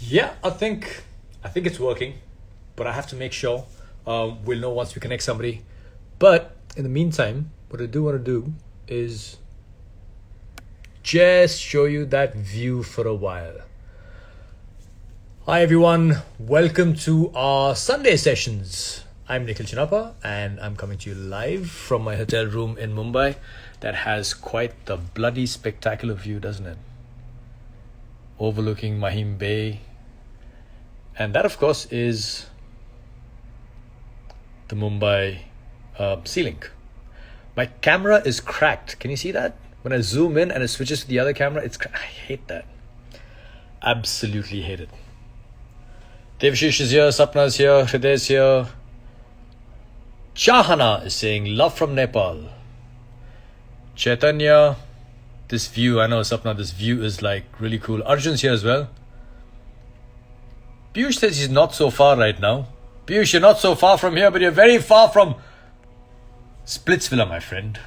Yeah, I think it's working, but I have to make sure. We'll know once we connect somebody. But in the meantime, what I do want to do is just show you that view for a while. Hi everyone, welcome to our Sunday sessions. I'm Nikhil Chinappa and I'm coming to you live from my hotel room in Mumbai that has quite the bloody spectacular view, doesn't it? Overlooking Mahim Bay. And that, of course, is the Mumbai Sea Link. My camera is cracked. Can you see that? When I zoom in and it switches to the other camera, I hate that. Absolutely hate it. Devashish is here, Sapna is here, Hriday is here. Chahana is saying, love from Nepal. Chaitanya, this view, I know Sapna, this view is like really cool. Arjun's here as well. Piyush says he's not so far right now. Piyush, you're not so far from here, but you're very far from Splitsvilla, my friend.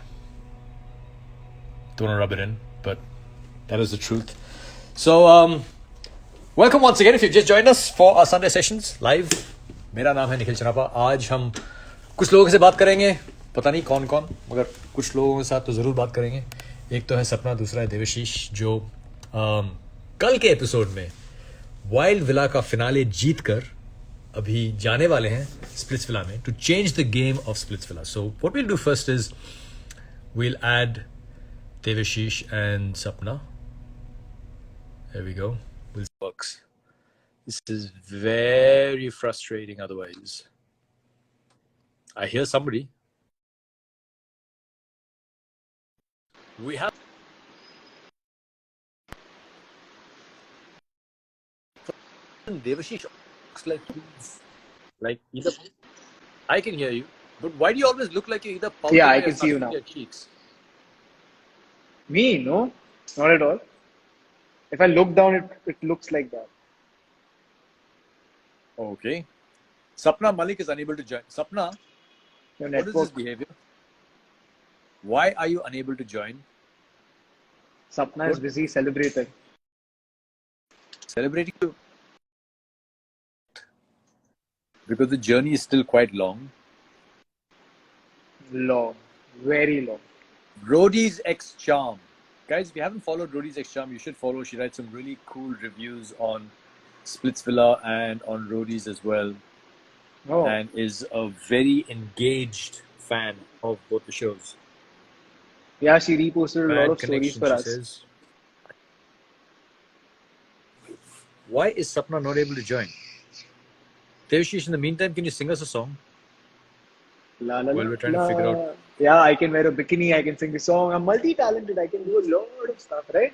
Don't want to rub it in, but that is the truth. So, welcome once again if you've just joined us for our Sunday sessions live. मेरा नाम है निखिल चनापा. आज हम कुछ लोगों से बात करेंगे, पता नहीं कौन कौन, मगर कुछ लोगों के साथ तो ज़रूर बात करेंगे. एक तो है सपना, दूसरा है देवशीष, जो कल के एपिसोड में वाइल्ड विला का फिनाले जीत कर अभी जाने वाले हैं स्प्लिट्सविला में to change the game of Splitsvilla. So what we'll do first is we'll add Devashish and Sapna. There we go. Works. This is very frustrating otherwise. I hear somebody. We have Devashish looks like either I can hear you, but why do you always look like you're either pouting Yeah, I or can see you now. your cheeks? Me? No, not at all. If I look down, it looks like that. Okay. Sapna Malik is unable to join. Sapna, Your what is this network. behavior? Why are you unable to join? Sapna is busy celebrating. Celebrating you? Because the journey is still quite long. Long. Very long. Rodi's X Charm. Guys, if you haven't followed Rodi's X Charm, you should follow. She writes some really cool reviews on Splitsvilla and on Rodi's as well. Oh, And is a very engaged fan of both the shows. yeah, she reposted a lot Bad of stories connection, for she us. says. Why is Sapna not able to join? Devashish, in the meantime, can you sing us a song? La la While la we're trying to la. figure out. Yeah, I can wear a bikini. I can sing a song. I'm multi-talented. I can do a lot of stuff, right?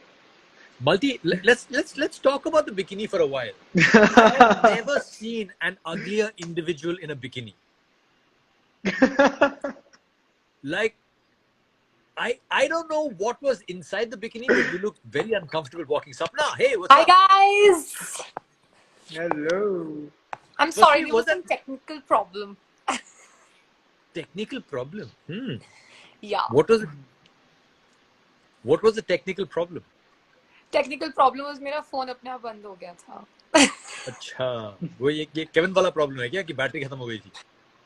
Let's talk about the bikini for a while. I have never seen an uglier individual in a bikini. Like, I don't know what was inside the bikini, but you looked very uncomfortable walking. Sapna, hey, what's Hi up? guys! Hello. I'm Firstly, sorry, there was was some technical problem. Technical problem. Yeah. What was the technical problem? Technical problem was मेरा phone अपने आप बंद हो गया था. अच्छा, वो ये केविन वाला प्रॉब्लम है क्या कि बैटरी खत्म हो गई थी?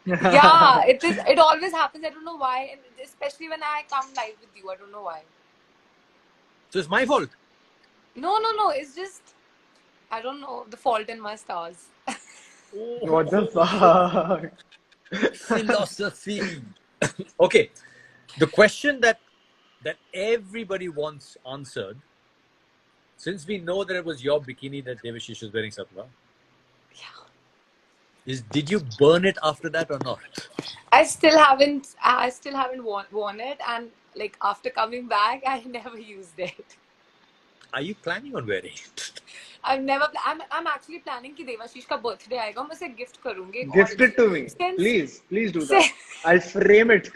Yeah, it always happens. I don't know why, and especially when I come live with you. I don't know why. So it's my fault. No. It's just I don't know the fault in my stars. What the fuck? Philosophy. Okay, the question that everybody wants answered, since we know that it was your bikini that Devashish was wearing, Sapna, Yeah. is did you burn it after that or not? I still haven't worn it, and like after coming back, I never used it. Are you planning on wearing it? I'm actually planning कि देवाशीष का birthday आएगा, मैं उसे gift करूंगी. Gift it to me. Please do that. I'll frame it.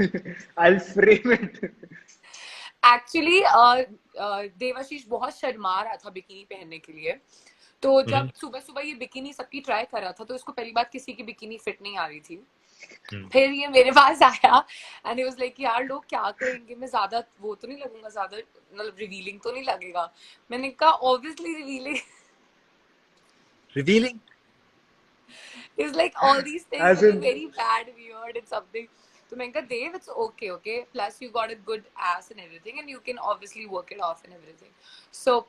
I'll frame it. Actually Devashish बहुत शर्मा रहा था बिकिनी पहनने के लिए, तो जब सुबह सुबह ये बिकिनी सबकी ट्राई कर रहा था तो इसको पहली बात किसी की बिकिनी फिट नहीं आ रही थी. फिर ये मेरे पास आया एंड ही वाज लाइक यार लोग क्या करेंगे, मैं ज्यादा वो तो नहीं लगूंगा, ज्यादा मतलब रिवीलिंग तो नहीं लगेगा. मैंने कहा obviously revealing. Revealing? It's like all these things As looking in, very bad, weird, and something. So Menka, Dev, it's okay, okay. Plus, you got a good ass and everything, and you can obviously work it off and everything. So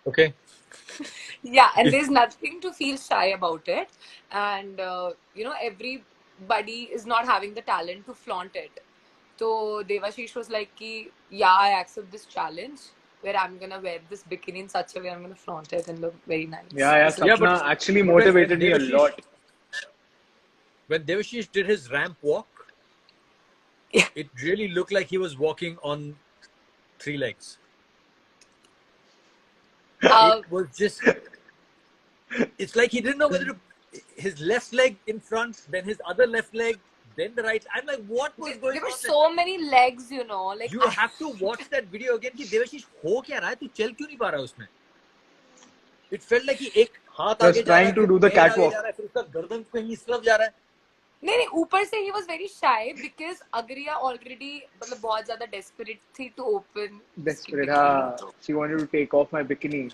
Okay. yeah, and there's nothing to feel shy about it. And everybody is not having the talent to flaunt it. So Devashish was like, ki, yeah, I accept this challenge where I'm gonna wear this bikini in such a way I'm gonna flaunt it and look very nice. yeah, This is- Yeah, but Sapna actually when motivated me a lot. When Devashish did his ramp walk, Yeah. it really looked like he was walking on 3 legs. It was just, it's like he didn't know whether to, his left leg in front, then his other left leg, then the right. I'm like, what was going there were on? so many legs, like You have to watch that video again कि देवाशीष हो क्या रहा है तू चल क्यों नहीं पा रहा उसमें It felt like कि एक हाथ He was आगे जा रहा trying है to फिर do the पैर आगे catwalk. जा रहा है फिर उसका गर्दन कहीं इस तरफ जा रहा है नहीं ऊपर से he was very shy because Agriya already मतलब बहुत ज्यादा desperate थी to open Desperate, bikini. हाँ. She wanted to take off my bikini.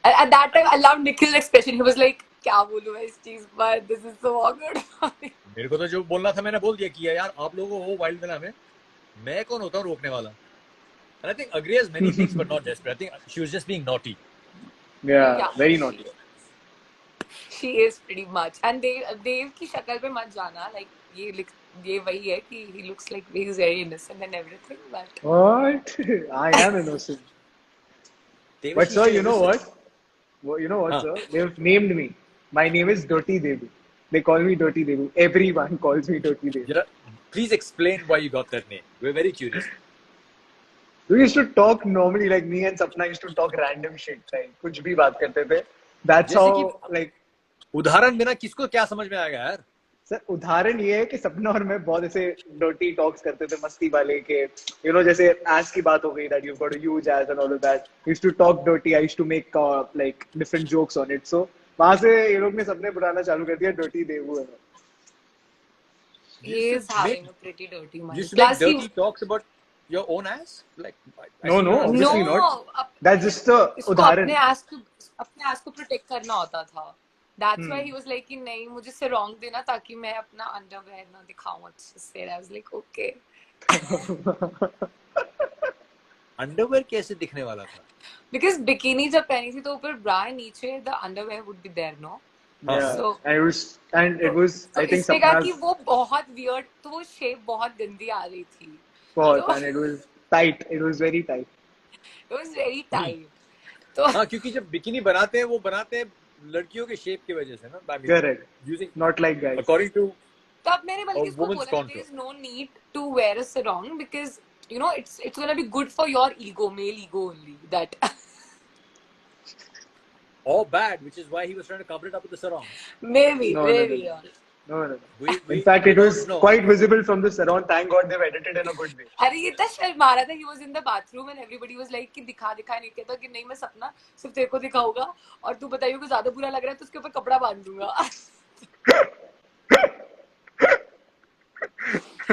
At that time I loved Nikhil's expression. He was like क्या बोलूं मैं इस चीज पर, this is so awkward for me. मेरे को तो जो बोलना था मैंने बोल दिया कि यार आप लोगों को वाइल्ड विला में मैं कौन होता हूँ रोकने वाला And I think Agriya has many things but not desperate. I think she was just being naughty. Yeah, very naughty. She is pretty much. And Dev की शक्ल पे मत जाना, like ये वही है कि he looks like he's very innocent and everything, but What? I am innocent. But sir, you know what? You know what, Huh. sir? They've named me. My name is Dirty Devu. They call me Dirty Devu. Everyone calls me Dirty Devu. Please explain why you got that name. We're very curious. We used to talk normally, like me and Sapna used to talk random shit. Like, कुछ भी बात करते थे. That's जैसे how, कि- like, उदाहरण बिना किसको क्या समझ में आएगा यार सर उदाहरण ये है कि सपना और मैं बहुत ऐसे डर्टी टॉक्स करते थे मस्ती वाले के जैसे एस की बात हो गई that you got a huge ass and all of that used to talk dirty I used to make like different jokes on it so वहां से ये लोग ने सबने बुलाना चालू कर दिया डर्टी देवू है he is having a pretty dirty mind. Used to make Plus dirty talks about your own ass? Like, I No, see no, that. obviously no, not. That's just a इसको उदाहरण अपने ass को protect करना होता था. That's why he was like कि नहीं मुझे sarong देना ताकि मैं अपना underwear ना दिखाऊं अच्छे से. I was like okay. Underwear कैसे दिखने वाला था Because bikini जब पहनी थी तो ऊपर bra है नीचे the underwear would be there, no? Yeah. So- and it was तो I think इसने कहा कि Sapna's वो बहुत weird, तो वो shape बहुत गंदी आ रही थी. बहुत तो- and it was tight. It was very tight. It was very tight. तो हाँ क्योंकि जब बिकिनी बनाते हैं वो बनाते हैं लड़कियों के शेप की वजह से ना I mean, Correct. using Not like guys. according to तब मैंने बल्कि A इसको woman's बोला contour. there is no need to wear a sarong because it's gonna be good for your ego, male ego only. That or bad, which is why he was trying to cover it up with the sarong. maybe. No. No. In fact, it was quite visible from the sarong. Thank God they've edited in a good way. अरे ये इतना शर्मा रहा था. He was in the bathroom and everybody was like कि दिखा नहीं कहता कि नहीं मैं सपना सिर्फ तेरे को दिखाऊंगा और तू बताइए को ज्यादा बुरा लग रहा है तो उसके ऊपर कपड़ा बांध दूंगा.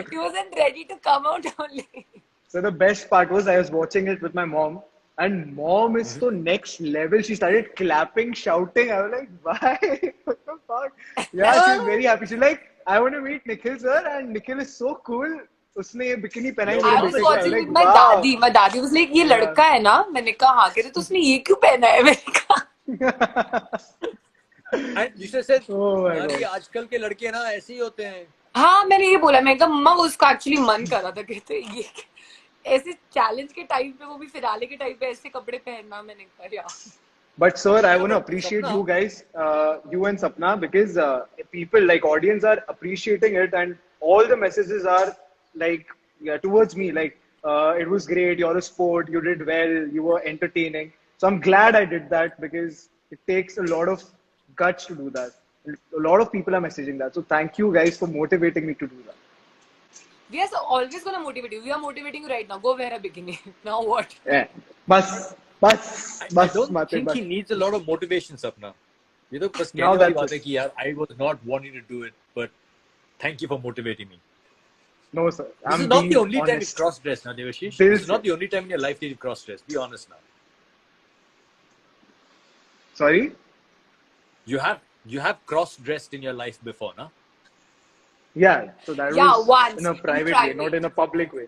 He wasn't ready to come out only. So the best part was I was watching it with my mom, and mom is so next level. She started clapping, shouting. I was like, why? What the fuck? Yeah, she was very happy. She's like, I want to meet Nikhil sir, and Nikhil is so cool. उसने ये bikini पहनाई I was watching with my daddy. My daddy was like ये लड़का है ना. मैंने कहा हाँ कहते तो उसने ये क्यों पहना है. मैंने कहा And you should have said, Oh my यार ये God. आजकल के लड़के ना ऐसे ही होते हैं. हाँ मैंने ये बोला. मैं कहा मम्मा वो उसका एक्चुअली मन कर रहा था कहते ये ऐसे चैलेंज के टाइम पे वो भी फिनाले के टाइम पे ऐसे कपड़े पहनना. मैंने कहा यार But sir, I want to but appreciate Sapna- you guys, you and Sapna, because people like audience are appreciating it, and all the messages are like towards me. Like it was great. You're a sport. You did well. You were entertaining. So I'm glad I did that because it takes a lot of guts to do that. A lot of people are messaging that. So thank you guys for motivating me to do that. we are always gonna motivate you. We are motivating you right now. Go wear a bikini. Now what? Yeah. Bas. I don't think he needs a lot of motivation, Sapna. ये तो बस कहने वाली बात है कि यार I was not wanting to do it, but thank you for motivating me. No, sir. This I'm is not being the only time you honest. cross-dressed now, Devashish. This This is not the only time in your life that you cross-dressed. Be honest now. Sorry? You have cross-dressed in your life before, na? Yeah, so that Yeah, was once in a in private way, not private. in a public way.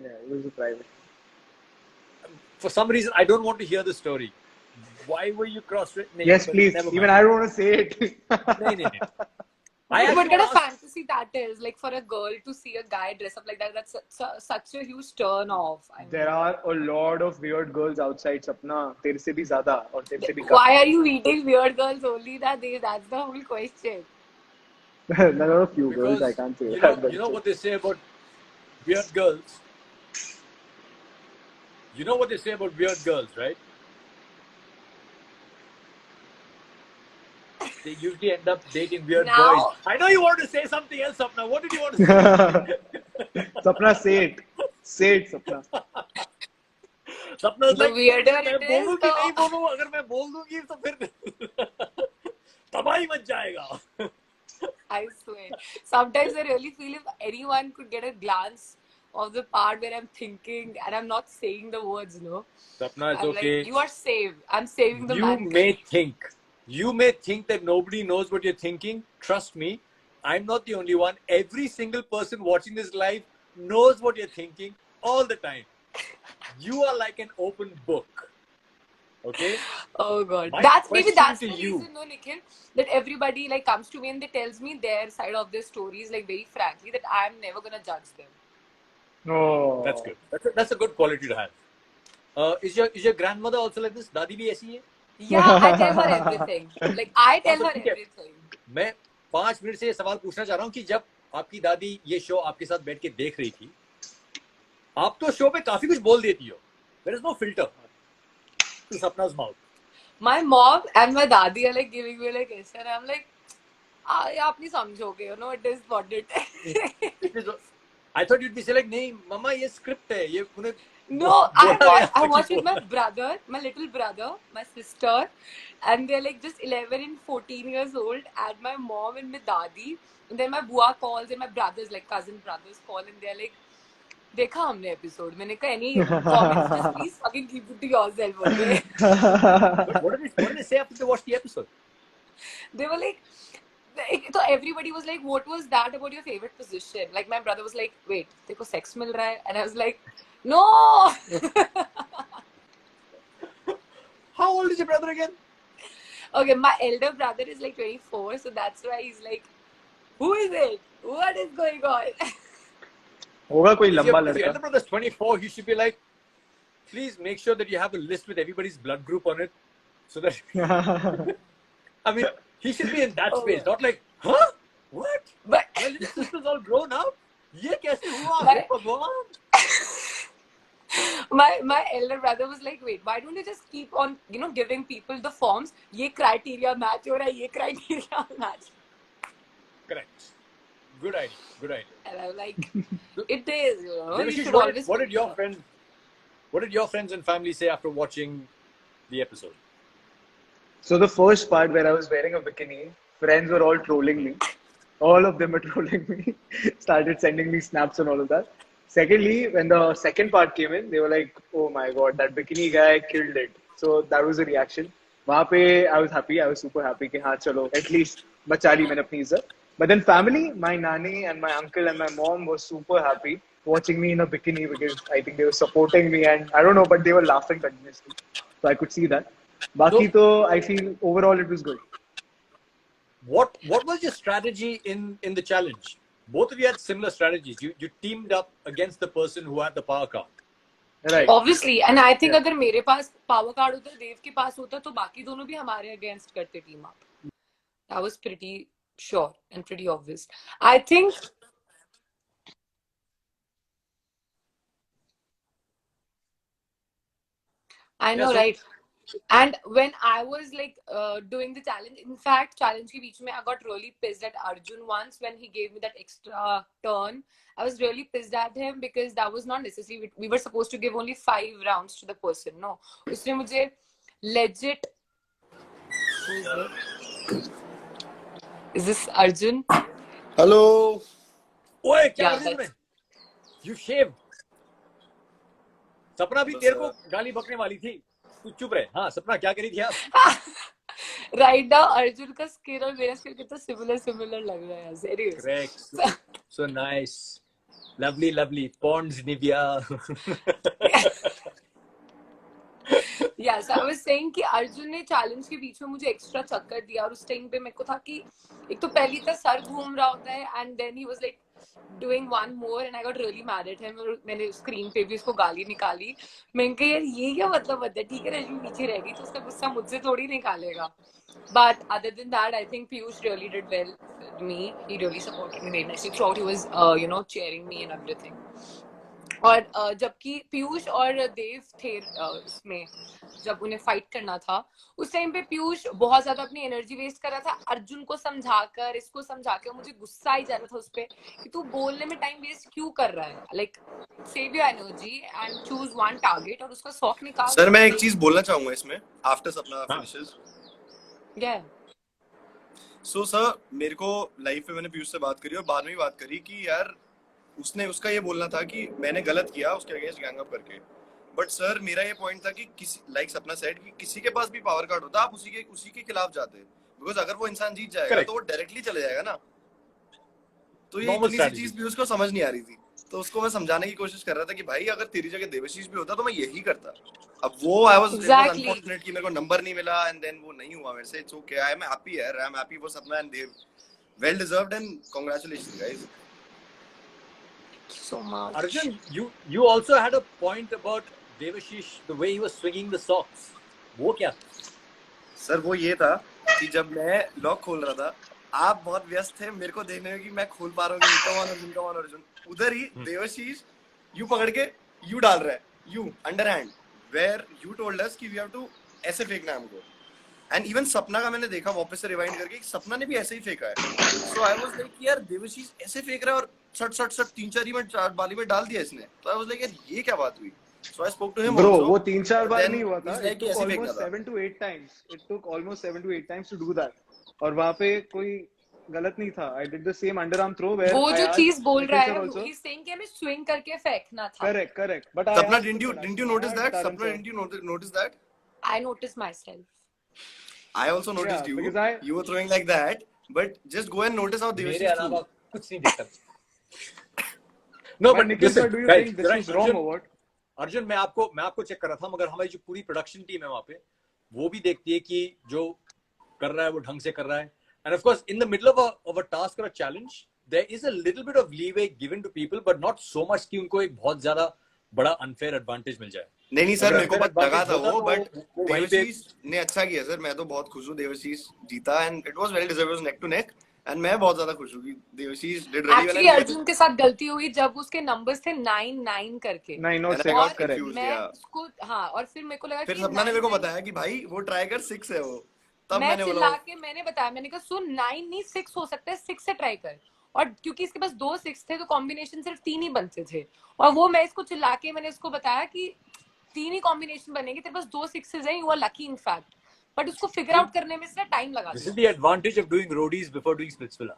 Yeah, it was a private. For some reason, I don't want to hear the story. Why were you cross-dressed? Yes, But please. never Even mind. I don't want to say it. No. I But what actually kind want of to ask. fantasy that is? Like for a girl to see a guy dress up like that, that's such a huge turn off. I There mean, are a lot of weird girls outside, Sapna. तेरे से भी ज़्यादा और तेरे से भी कम. why are you eating weird girls only that day? That's the whole question. There are a few girls, I Because can't say you that, know, but you know what they say about weird girls. You know what they say about weird girls, right? They usually end up dating weird boys. Now, I know you want to say something else, Sapna. What did you want to say? Sapna, say it. Say it, Sapna. Sapna's the like, weirder मैं it is, बोलूं कि नहीं बोलूं? अगर मैं बोल दूंगी तो फिर तबाही मच जाएगा. I swear. Sometimes I really feel if anyone could get a glance of the part where I'm thinking and I'm not saying the words, no. Sapna, it's I'm like, okay. you are saved. I'm saving the You mankind. may think that nobody knows what you're thinking. Trust me, I'm not the only one. Every single person watching this live knows what you're thinking all the time. You are like an open book. Okay? Oh god, My that's question to the you. reason, no, Nikhil, that everybody like comes to me and they tells me their side of their stories, like very frankly, that I'm never gonna judge them. No. That's good. That's a good quality to have. Is your grandmother also like this? दादी भी ऐसी है? Yeah, I tell her everything. Like I हाँ, tell तो her ठीक है. everything. मैं 5 minute से ये सवाल पूछना चाह रहा हूँ कि जब आपकी दादी ये शो आपके साथ बैठ के देख रही थी, आप तो शो पे काफी कुछ बोल देती हो. There is no filter to Sapna's mouth. My mom and my dadi are like giving me like this, and I'm like, आप नहीं समझोगे, you know, it is what it is. I thought you'd be saying like, नहीं मम्मा ये script है, ये उन्हें No, I watched with my brother, my little brother, my sister, and they're like just 11 and 14 years old, and my mom and my dadi, and then my bua calls and my brothers, like cousin brothers, call and they're like, देखा हमने episode, मैंने कहा any comments just please fucking keep it to yourself, okay? But what did they say after they watched the episode? They were like, so everybody was like, what was that about your favorite position? Like my brother was like, wait, देखो sex मिल रहा है, and I was like, no. How old is your brother again? Okay, my elder brother is like 24, so that's why he's like, who is it? What is going on? होगा कोई If लंबा your लड़का. elder brother is 24, he should be like, please make sure that you have a list with everybody's blood group on it, so that I mean, he should be in that Oh, space, yeah. not like, huh? What? But My little sister's all grown up? ये कैसे हुआ? My- हे भगवान! my elder brother was like, wait, why don't you just keep on, you know, giving people the forms? ये criteria match हो रहा है, ये criteria match. Correct. Good idea. And I'm like, it is, you know. You Devashish, should what always did your filter. what did your friends and family say after watching the episode? So the first part where I was wearing a bikini, friends were all trolling me. All of them were trolling me. Started sending me snaps and all of that. Secondly, when the second part came in, they were like, "Oh my god, that bikini guy killed it." So that was the reaction. वहाँ पे I was happy. I was super happy कि हाँ चलो at least बचा ली मैंने अपनी इज्जत. But then family, my nanny and my uncle and my mom were super happy watching me in a bikini because I think they were supporting me and I don't know, but they were laughing continuously. So I could see that. बाकी तो I feel overall it was good. What was your strategy in the challenge? Both of you had similar strategies. You teamed up against the person who had the power card. Right. Obviously, and I think Yeah. अगर मेरे पास power card होता, देव के पास होता, तो बाकी दोनों भी हमारे against करते team up. That was pretty sure and pretty obvious. I think I know, Yeah, so- right? And when I was like doing the challenge, in fact, challenge के बीच में, I got really pissed at Arjun once when he gave me that extra turn. I was really pissed at him because that was not necessary. We were supposed to give only 5 rounds to the person. No, उसने मुझे legit. Who is it? Is this Arjun? Hello ओए क्या Yeah, कर रही that's- तूने? You shaved. सपना भी तेरे को गाली बकने वाली थी. तू चुप रहे। हाँ सपना, क्या करी थी आप? राइट नाउ अर्जुन का स्किन और मेरा स्किन कितना सिमिलर लग रहा है, serious. Correct. So nice. Lovely. Pond's Nivea. Yeah, so I was saying कि अर्जुन ने चैलेंज के बीच में मुझे एक्स्ट्रा चक्कर दिया, और उस टाइम पे मेरे को था कि एक तो पहली तो सर घूम रहा होता है, and then he was like doing one more and I got really mad at him, और मैंने स्क्रीन पे भी उसको गाली निकाली। मैंने कहा यार ये क्या मतलब होता है, ठीक है रजनी पीछे रहेगी तो उसका गुस्सा मुझसे थोड़ी निकालेगा। But other than that, I think Piyush really did well with me. He really supported me very nicely throughout. He was, cheering me and everything. और जबकि पीयूष और देव थे इसमें, जब उन्हें फाइट करना था उस टाइम पे पीयूष बहुत ज्यादा अपनी एनर्जी वेस्ट कर रहा था अर्जुन को समझाकर, इसको समझाकर। मुझे गुस्सा ही जा रहा था उस पे कि तू बोलने में टाइम वेस्ट क्यों कर रहा है, like save your energy and choose one target और उसका शौक निकाल। सर मैं एक चीज बोलना चाहूंगा इसमें आफ्टर सपना फिनिशेस। सो सर मेरे को लाइफ में मैंने पीयूष से बात करी और बाद में भी बात करी कि यार उसने उसका ये बोलना था कि मैंने गलत किया उसके अगेंस्ट गैंग अप करके, बट सर मेरा ये पॉइंट था कि किसी लाइक सपना सेड कि किसी के पास भी पावर कार्ड होता आप उसी के खिलाफ जाते, बिकॉज अगर वो इंसान जीत जाएगा तो वो डायरेक्टली चले जाएगा ना। तो ये इतनी सी चीज भी उसको समझ नहीं आ रही थी, तो उसको मैं समझाने की कोशिश कर रहा था कि भाई अगर तेरी जगह देवशीष भी होता तो मैं यही करता। अब वो आई वाज अनफॉर्चुनेट कि मेरे को नंबर नहीं मिला एंड देन वो नहीं हुआ मेरे से। It's okay, I am happy यार, I am happy for Sapna and Dev, well deserved and congratulations guys. So much. Arjun, you also had a point about Devashish, the way he was swinging the socks. वो क्या? Sir वो ये था कि जब मैं lock खोल रहा था आप बहुत व्यस्त थे मेरे को देखने में कि मैं खोल पा रहा हूँ कि कौन अर्जुन, उधर ही देवशीष यू पकड़ के यू डाल रहा है, you underhand, where you told us कि वी हैव टू ऐसे फेंकना है हमको। एंड इवन सपना का मैंने देखा वापस से रिवाइंड करके, सपना ने भी ऐसे ही फेंका है। सो आई वाज लाइक यार देवशीष ऐसे फेंक रहा है और सट 3-4 में 4 बाली में डाल दिया इसने। तो आई वाज लाइक यार ये क्या बात हुई। So I spoke to him bro, also. वो 3-4 बार नहीं हुआ था, लाइक ऐसे फेंकना था। 7 to 8 times, it took almost 7 to 8 times to do that, और वहां पे कोई गलत नहीं था। I did the same underarm throw where वो जो चीज बोल रहा है also, he's saying कि हमें swing करके फेंकना था। correct, but I Sapna, didn't you notice that? Sapna, didn't you notice that? I noticed myself. I also noticed you. because You were throwing like that, but just go and notice how Devashish मेरे threw. अलावा कुछ नहीं दिखता। No, but Nikhil sir, listen, do you guys, think this is wrong or what? Arjun मैं आपको check कर रहा था, मगर हमारी जो पूरी प्रोडक्शन टीम है वहाँ पे वो भी देखती है कि जो कर रहा है वो ढंग से कर रहा है। And of course, in the middle of a task or a challenge, there is a little bit of leeway given to people, but not so much कि उनको एक बहुत ज्यादा बड़ा unfair advantage मिल जाए। नहीं सर मेरे को बस लगा था वो, बट वहीं पे देवशीष ने अच्छा किया सर। मैं तो बहुत खुश हूँ देवशीष जीता and it was well deserved, neck to neck, and मैं बहुत ज्यादा खुश हूँ कि Devashish did really well. Actually Arjun के साथ गलती हुई जब उसके नंबर्स थे 9 करके 9 और 6 और correct। मैं उसको और फिर मेरे को लगा फिर कि सपना ने मेरे को बताया कि भाई वो ट्राई कर 6 है वो, तब मैंने बोला मैंने बताया, मैंने कहा सुन 9 नहीं 6 हो सकता है, 6 से ट्राई कर। और क्योंकि इसके पास 2 6 थे तो कॉम्बिनेशन सिर्फ 3 ही बनते थे, और वो मैं इसको चिल्ला के मैंने इसको बताया कि 3 ही कॉम्बिनेशन बनेंगे, तेरे पास 2 6s हैं, you are lucky in fact. But उसको फिगर आउट करने में इसने टाइम लगा दिया। This is the advantage of doing roadies before doing splitsvilla.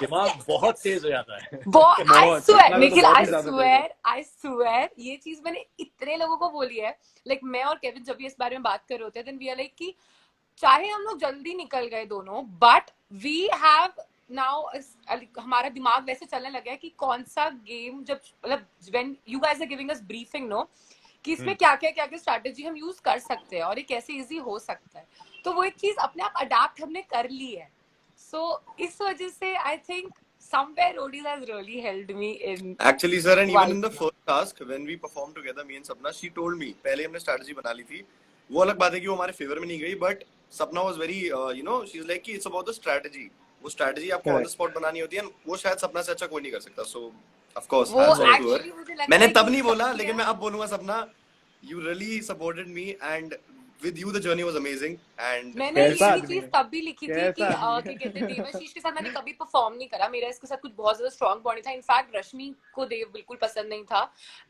दिमाग बहुत तेज हो जाता है। I swear ये चीज मैंने इतने लोगों को बोली है, लाइक मैं और केविन जब भी इस बारे में बात कर रहे होते हैं, then we are like कि चाहे हम लोग जल्दी निकल गए दोनों, बट वी हैव नाउ हमारा दिमाग वैसे चलने लगा है कि कौन सा गेम जब मतलब when you guys are giving us briefing no कि इसमें क्या स्ट्रैटेजी हम यूज कर सकते हैं और ये कैसे इजी हो सकता है, तो वो एक चीज अपने आप अडैप्ट हमने कर ली है। सो इस वजह से I think somewhere Rodis has really helped me in actually sir, and even in the first task when we performed together me and Sapna, she told me पहले हमने स्ट्रेटजी बना ली थी, वो अलग बात है कि वो हमारे फेवर में नहीं गई, बट सपना was very she is like कि इट्स अबाउट द स्ट्रेटजी। वो स्ट्रेटजी आपको ऑन द स्पॉट बनानी होती है, वो शायद सपना से अच्छा कोई नहीं कर सकता। सो ऑफ कोर्स मैंने तब नहीं बोला, लेकिन मैं अब बोलूंगा सपना, you really supported me and with you the journey was amazing and मैंने कैसा ये आदमी चीज है? तब भी लिखी थी कि कैसा आदमी क्या है? कहते हैं, देवाशीष के साथ मैंने कभी परफॉर्म नहीं करा, मेरा इसके साथ कुछ बहुत ज्यादा स्ट्रॉन्ग बॉन्डिंग था। इनफैक्ट रश्मि को देव बिल्कुल पसंद नहीं था,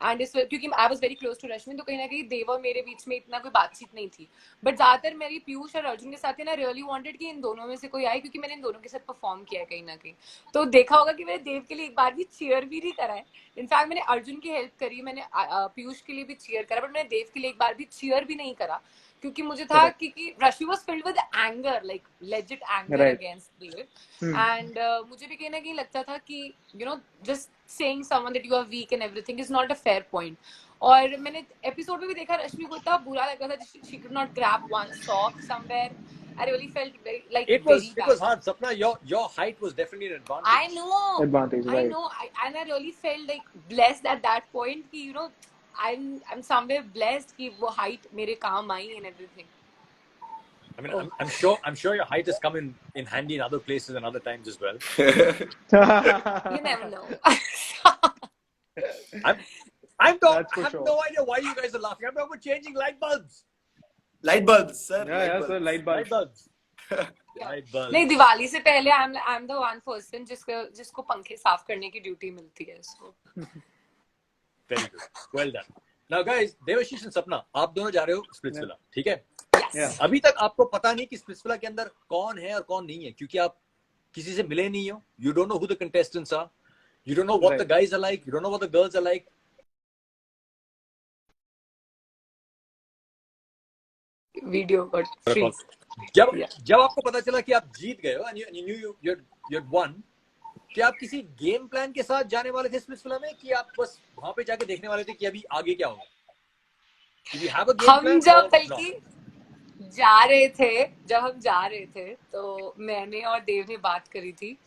एंड इस क्योंकि I was very close to Rashmi, तो कहीं ना कहीं देव और मेरे बीच में इतना कोई बातचीत नहीं थी। बट ज्यादातर मेरी पीयूष और अर्जुन के साथ है ना, रियली वांटेड कि इन दोनों में से कोई आए, क्योंकि मैंने इन दोनों के साथ परफॉर्म किया है कहीं ना कहीं। तो देखा होगा कि मैंने देव के लिए एक बार भी चीयर भी नहीं करा है। इनफैक्ट मैंने अर्जुन की हेल्प करी, मैंने पीयूष के लिए भी चीयर करा, बट मैंने देव के लिए एक बार भी चीयर भी नहीं करा, क्योंकि मुझे था Correct. कि Rashmi was filled with anger, like legit anger Right. Against Dev, Hmm. And मुझे भी कहीं ना कहीं लगता था कि you know just saying someone that you are weak and everything is not a fair point. और मैंने एपिसोड में भी देखा रश्मि को इतना बुरा लग रहा था, she could not grab one sock somewhere. I really felt very It was bad. hard, Sapna. Your height was definitely an advantage. I know. Advantage, I right. know. And I really felt like blessed at that point कि you know I'm somewhere blessed कि वो height मेरे काम आई and everything. I mean, I'm sure your height has come in handy in other places and other times as well. You never know. I That's for have sure. no idea why you guys are laughing. I'm talking about changing light bulbs. light bulbs sir. Yeah, sir, light bulb. Light bulbs. Light bulbs. नहीं, दिवाली से पहले I'm the one person जिसको पंखे साफ करने की duty मिलती है। So Very good. Well done. Now guys, Devashish and Sapna, आप दोनों जा रहे हो स्प्लिट्सविला, ठीक है? yes. Yeah. अभी तक आपको पता नहीं कि स्प्लिट्सविला के अंदर कौन है और कौन नहीं है, क्योंकि आप किसी से मिले नहीं हो. You don't know who the contestants are. You don't know what the guys are like. You don't know what the girls are like. Video got free. जब आपको पता चला कि आप जीत गए हो and you knew you had won, क्या आप किसी गेम प्लान के साथ जाने वाले थे स्प्लिट्सविला में, कि आप बस वहां पे जाके देखने वाले थे कि अभी आगे क्या होगा? Did you have a game हम plan जब or बल्कि जा रहे थे तो मैंने और देव ने बात करी थी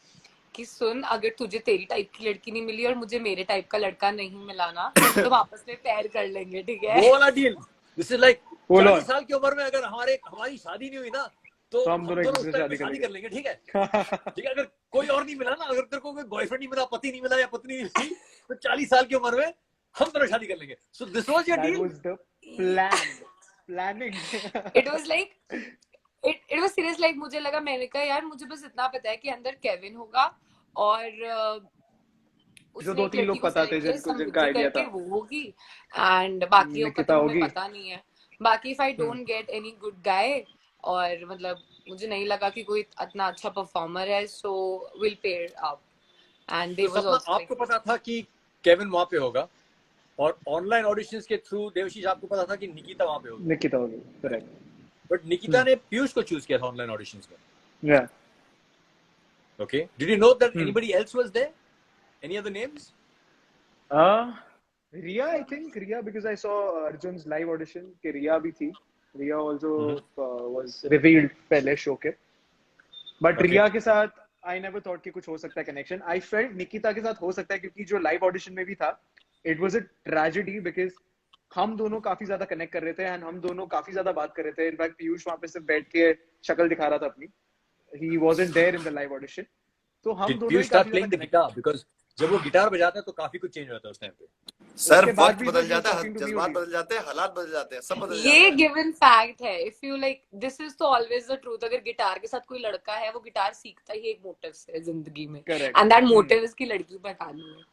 कि सुन, अगर तुझे तेरी टाइप की लड़की नहीं मिली और मुझे मेरे टाइप का लड़का नहीं मिला ना, तो आपस में पैर कर लेंगे, ठीक है? वो वाला deal? This is like Hold 40 on. साल की उम्र में अगर हमारी शादी नहीं हुई ना, तो हम दोनों एक उस दूसरे टाइम से पे शादी शादी कर लेंगे, ठीक है? ठीक है, अगर कोई और नहीं मिला ना, अगर तेरे को कोई बॉयफ्रेंड नहीं मिला, पति नहीं मिला या पत्नी नहीं मिली, तो 40 साल की उम्र में हम दोनों शादी कर लेंगे. So this was your That deal? was the planning. It was like it was serious, like मुझे लगा, मैंने कहा यार मुझे बस इतना पता है कि अंदर केविन होगा और जो 2-3 लोग पता थे जिनका आइडिया था, वो होगी, एंड बाकी निकिता होगी, पता नहीं है. बाकी if I don't get any good guy, और मतलब मुझे नहीं लगा कि कोई इतना अच्छा परफॉर्मर है, so will pair up. And they was also, आपको पता था कि केविन वहां पे होगा, और ऑनलाइन ऑडिशंस के थ्रू देवशीष आपको पता था कि निकिता वहां पे होगी. निकिता होगी, करेक्ट. बट निकिता ने पीयूष को चूज किया था ऑनलाइन ऑडिशंस में. Yeah. Okay. Did you know that anybody else was there? Any other names? Riya, I think Riya, because I saw Arjun's live audition कि Riya भी थी. Riya also was revealed पहले show के. But Okay. Riya के साथ I never thought कि कुछ हो सकता है connection. I felt निकिता के साथ हो सकता है, क्योंकि जो live audition में भी था, it was a tragedy because हम दोनों काफी ज्यादा कनेक्ट कर रहे थे एंड हम दोनों काफी ज्यादा बात कर रहे थे. इनफैक्ट पीयूष वहां पे सिर्फ बैठ के शक्ल दिखा रहा था अपनी. He wasn't there in the live audition. तो हम Did दोनों Piyush ही start काफी playing ज्यादा the connect. guitar? Because जब वो गिटार बजाता है तो काफी कुछ चेंज हो जाता है उस टाइम पे. सर उसके बाद वक्त भी बदल जो जाता है, talking to me जज्बात होगी. बदल जाते हैं, हालात बदल जाते हैं, सब बदल ये जाता है. गिवन फैक्ट है. If you like, this is तो ऑलवेज द ट्रूथ. अगर गिटार के साथ कोई लड़का है, वो गिटार सीखता ही एक मोटिव से जिंदगी में, Correct. एंड दैट मोटिव इसकी लड़की पहचाननी है.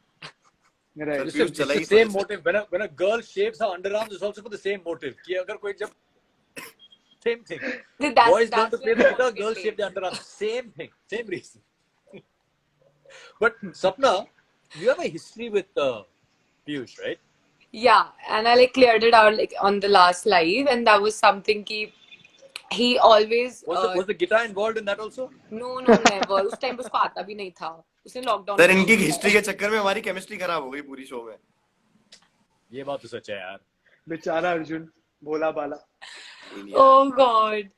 Right. It's Piyush the चला ही same समझ motive. When a girl shaves her underarms, it's also for the same motive. कि अगर कोई जब same thing. Boys learn to play the guitar, girls shave their underarms. Same thing, same reason. But Sapna, you have a history with Piyush, right? Yeah, and I like cleared it out like on the last live, and that was something कि he always Was the guitar involved in that also? no never. उस time पे उसको आता भी नहीं था. उसने lockdown. Sir इनकी हिस्ट्री के चक्कर में हमारी केमिस्ट्री खराब हो गई पूरी शो में. ये बात तो सच है यार. बेचारा अर्जुन, भोला बाला. Oh God.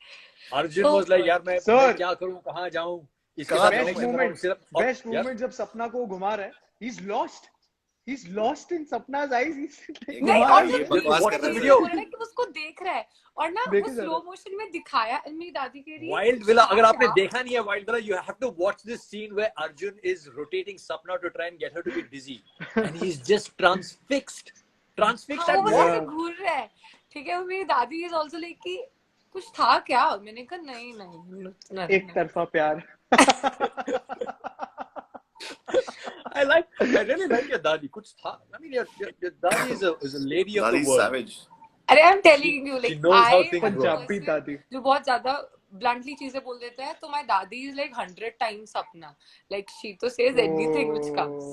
Arjun So was like, यार मैं Sir. क्या करूं, कहाँ जाऊं? इसके कहाँ साथ जाऊं? रहने Best के moment, बाद सिर्फ best यार, moment जब सपना को घुमा रहा है. He's lost in Sapna's eyes. He's like, नहीं, घुमा और रहा है. जो बकवास What कर रहा the है video? बोल रहा है कि उसको देख रहा है, और ना देखे वो जा स्लो रहा मोशन में दिखाया. मेरी दादी कह रही है Wild Villa, अगर आपने क्या? देखा नहीं है Wild Villa, you have to watch this scene where Arjun is rotating Sapna to try and get her to be dizzy, and he's just transfixed हाँ, at वो बस what? ऐसे घूर रहा है. ठीक है, वो मेरी दादी इज आल्सो लाइक कि कुछ था क्या? मैंने कहा नहीं नहीं नहीं एक तरफा प्यार. I really like your dadi. कुछ था. I mean, your dadi is a lady of the Dadi world. savage. अरे I am telling you She like knows how I things am work. Punjabi dadi. जो बहुत ज्यादा ब्लंटली चीजें बोल देते हैं, तो माय दादी इज लाइक 100 टाइम्स अपना, लाइक शी तो सेज एनीथिंग व्हिच कम्स.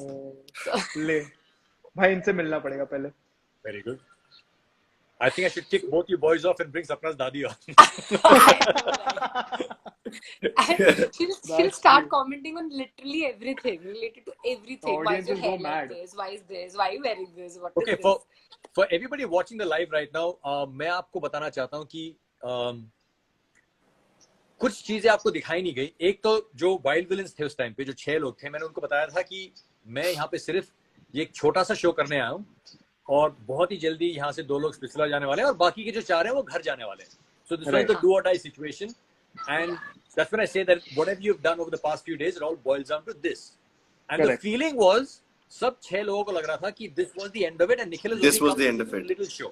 ले भाई, इनसे मिलना पड़ेगा पहले. Very good. I think I should kick both you boys off and bring Sapna's dadi on. And she'll start commenting on literally everything related to everything. Why is your Audiences hair go like mad. this? Why is this? Why are you wearing this? What Okay, is this? for everybody watching the live right now, मैं आपको बताना चाहता हूँ कि कुछ चीजें आपको दिखाई नहीं गई. एक तो जो वाइल्ड विलन्स थे उस टाइम पे, जो 6 लोग थे, मैंने उनको बताया था कि मैं यहाँ पे सिर्फ ये एक छोटा सा शो करने आया हूँ और बहुत ही जल्दी यहाँ से 2 लोग स्पिट्सविला जाने वाले हैं और बाकी के जो 4 हैं वो घर जाने वाले हैं. So this was the do or die situation, and that's when I say that whatever you've done over the past few days, it all boils down to this. And Correct. the feeling was, सब 6 लोगों को लग रहा था कि this was the end of it, and Nikhil is This only was the coming end of to a it. little show,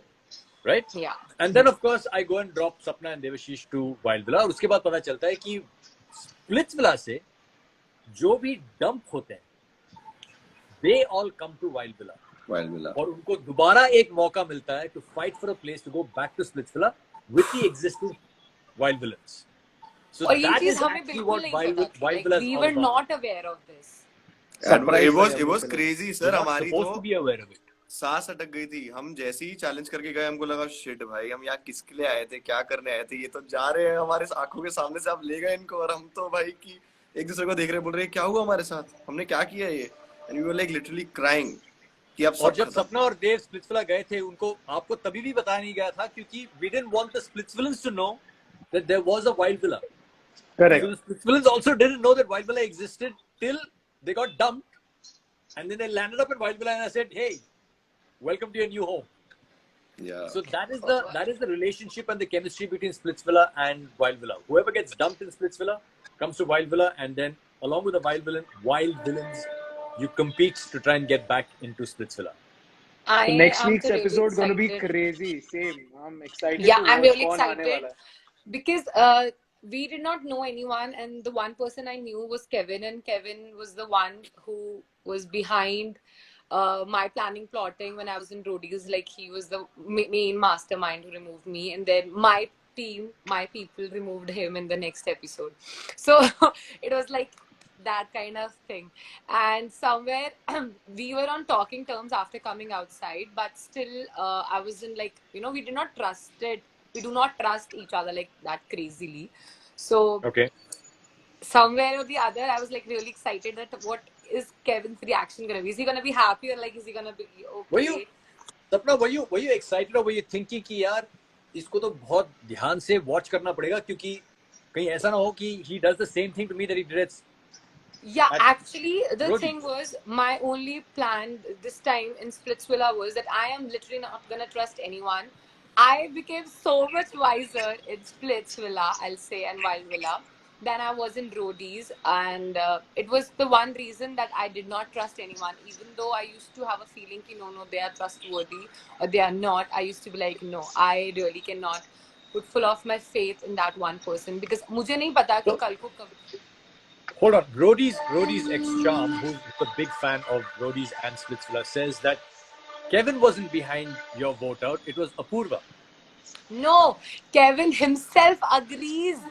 right? Yeah. And then of course I go and drop Sapna and Devashish to Wildvilla, और उसके बाद पता चलता है कि Splitsvilla से जो भी dump होते हैं, they all come to Wildvilla. Wildvilla. और उनको दोबारा एक मौका मिलता है to fight for a place to go back to Splitsvilla with the existing Wild Villains. So और ये that चीज is हमें actually बिल्कुल what नहीं Wild पता थी. Wild Like, Villa is we all were about. not aware of this. Surprise It था was ये crazy, sir. You're not हमारी supposed to तो be aware of it. सांस अटक गई थी. हम जैसे ही चैलेंज करके गए, हमको लगा शिट भाई, हम यहाँ किसके लिए आए थे, क्या करने आए थे, ये तो जा रहे हैं हमारे आंखों के सामने से, आप ले गए इनको, और हम तो भाई की एक दूसरे को देख रहे, बोल रहे क्या हुआ हमारे साथ, हमने क्या किया ये, and we were like literally crying कि अब और सब जब खत्म. सपना और देव स्प्लिट्सविला गए थे, उनको आपको तभी भी बताया नहीं गया था क्योंकि we didn't want the Splitsvillans to know that there was a Wild Villa. Correct. So the Splitsvillans also didn't know that Wild Villa existed till they got dumped, and then they landed up in Wild Villa, and I said, "Hey, welcome to your new home." Yeah. So that is the relationship and the chemistry between Splitsvilla and Wild Villa. Whoever gets dumped in Splitsvilla comes to Wild Villa, and then along with the Wild Villains, you compete to try and get back into Splitsvilla. So next am week's really episode gonna be excited. crazy. Same. I'm excited. Yeah, to I'm watch really कौन आने excited वाला है. because we did not know anyone, and the one person I knew was Kevin, and Kevin was the one who was behind my planning plotting when I was in Rhodey's. Like, he was the main mastermind who removed me, and then my team, my people removed him in the next episode. So it was like that kind of thing. And somewhere we were on talking terms after coming outside, but still I wasn't like, we did not trust it. We do not trust each other like that crazily. So Okay. somewhere or the other, I was like really excited that what is Kevin's reaction gonna be? Is he gonna be happy, or like is he gonna be okay? Were you, Sapna, were you excited, or were you thinking कि यार इसको तो बहुत ध्यान से watch करना पड़ेगा क्योंकि कहीं ऐसा ना हो कि he does the same thing to me that he did at Yeah, at actually, the Rhodey. thing was, my only plan this time in Splitsvilla was that I am literally not gonna trust anyone. I became so much wiser in Splitsvilla, I'll say, and Wildvilla than I was in Rhodey's, and it was the one reason that I did not trust anyone, even though I used to have a feeling that no, they are trustworthy or they are not. I used to be like, no, I really cannot put full of my faith in that one person because मुझे नहीं पता कि So- कल को कब. Hold on, Rhodey's ex-charm, who's a big fan of Rhodey's and Splitsvilla, says that Kevin wasn't behind your vote out, it was Apurva. No, Kevin himself agrees.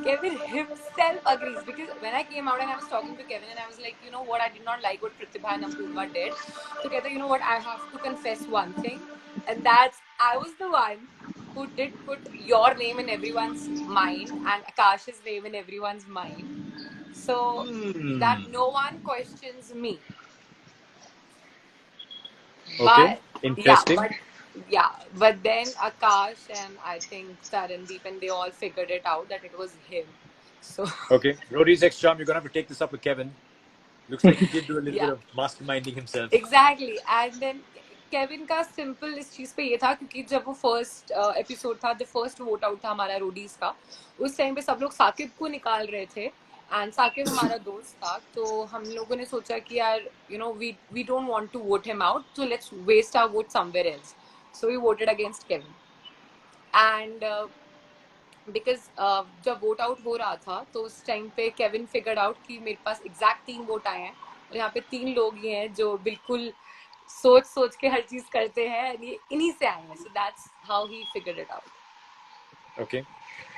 Kevin himself agrees because when I came out and I was talking to Kevin and I was like, you know what, I did not like what Pratibha and Apurva did. Together, you know what, I have to confess one thing, and that's I was the one who did put your name in everyone's mind and Akash's name in everyone's mind. So that no one questions me. Okay, But interesting. but then Akash and I think Tarandeep and they all figured it out that it was him. So Okay, Rhodey's ex-charm, you're gonna have to take this up with Kevin. Looks like he did do a little Yeah. bit of masterminding himself. exactly, and then Kevin का simple इस चीज पे ये था क्योंकि जब वो first episode था, the first vote out था हमारा रोडीज का, उस टाइम पे सब लोग साकिब को निकाल रहे थे and साकिब हमारा दोस्त था, तो हम लोगों ने सोचा कि यार we don't want to vote him out, so let's waste our vote somewhere else. So we voted against Kevin, and because जब वोट आउट हो रहा था तो उस टाइम पे केविन फिगर्ड आउट कि मेरे पास एग्जैक्ट 3 वोट आए हैं और यहाँ पे 3 लोग ही हैं जो बिल्कुल सोच सोच के हर चीज करते हैं, ये इन्हीं से आए हैं. So that's how he figured it out. Okay.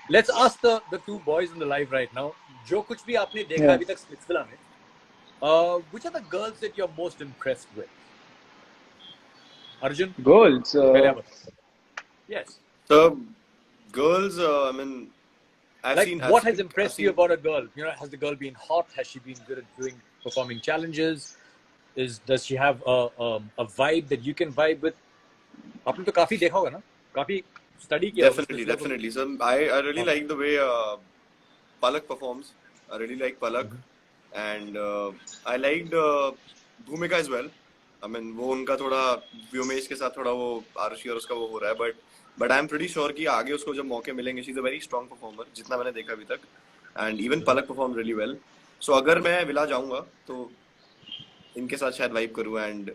Let's ask the two boys in the live right now. जो कुछ भी आपने देखा Yeah. अभी तक स्प्लिट्सविला में, which are the girls that you're most impressed with? Arjun, Goals. पहले आप बताओ. Yes. So, girls, I mean, I've Like, seen. what has impressed you about a girl? You know, has the girl been hot? Has she been good at performing challenges? Does she have a vibe that you can vibe with? आपने तो काफी देखा होगा ना, काफी study किया होगा Definitely, Splitsvilla को. definitely. So, I really like the way Palak performs. I really like Palak, and I liked Bhumika as well. I mean, वो उनका थोड़ा व्योमेश के साथ थोड़ा वो आरुषि और उसका वो हो रहा है, but I'm pretty sure कि आगे उसको जब मौके मिलेंगे, she's a very strong performer, जितना मैंने देखा अभी तक, and even Palak performed really well. So अगर मैं विला जाऊंगा तो इनके साथ शायद वाइब करूँ, and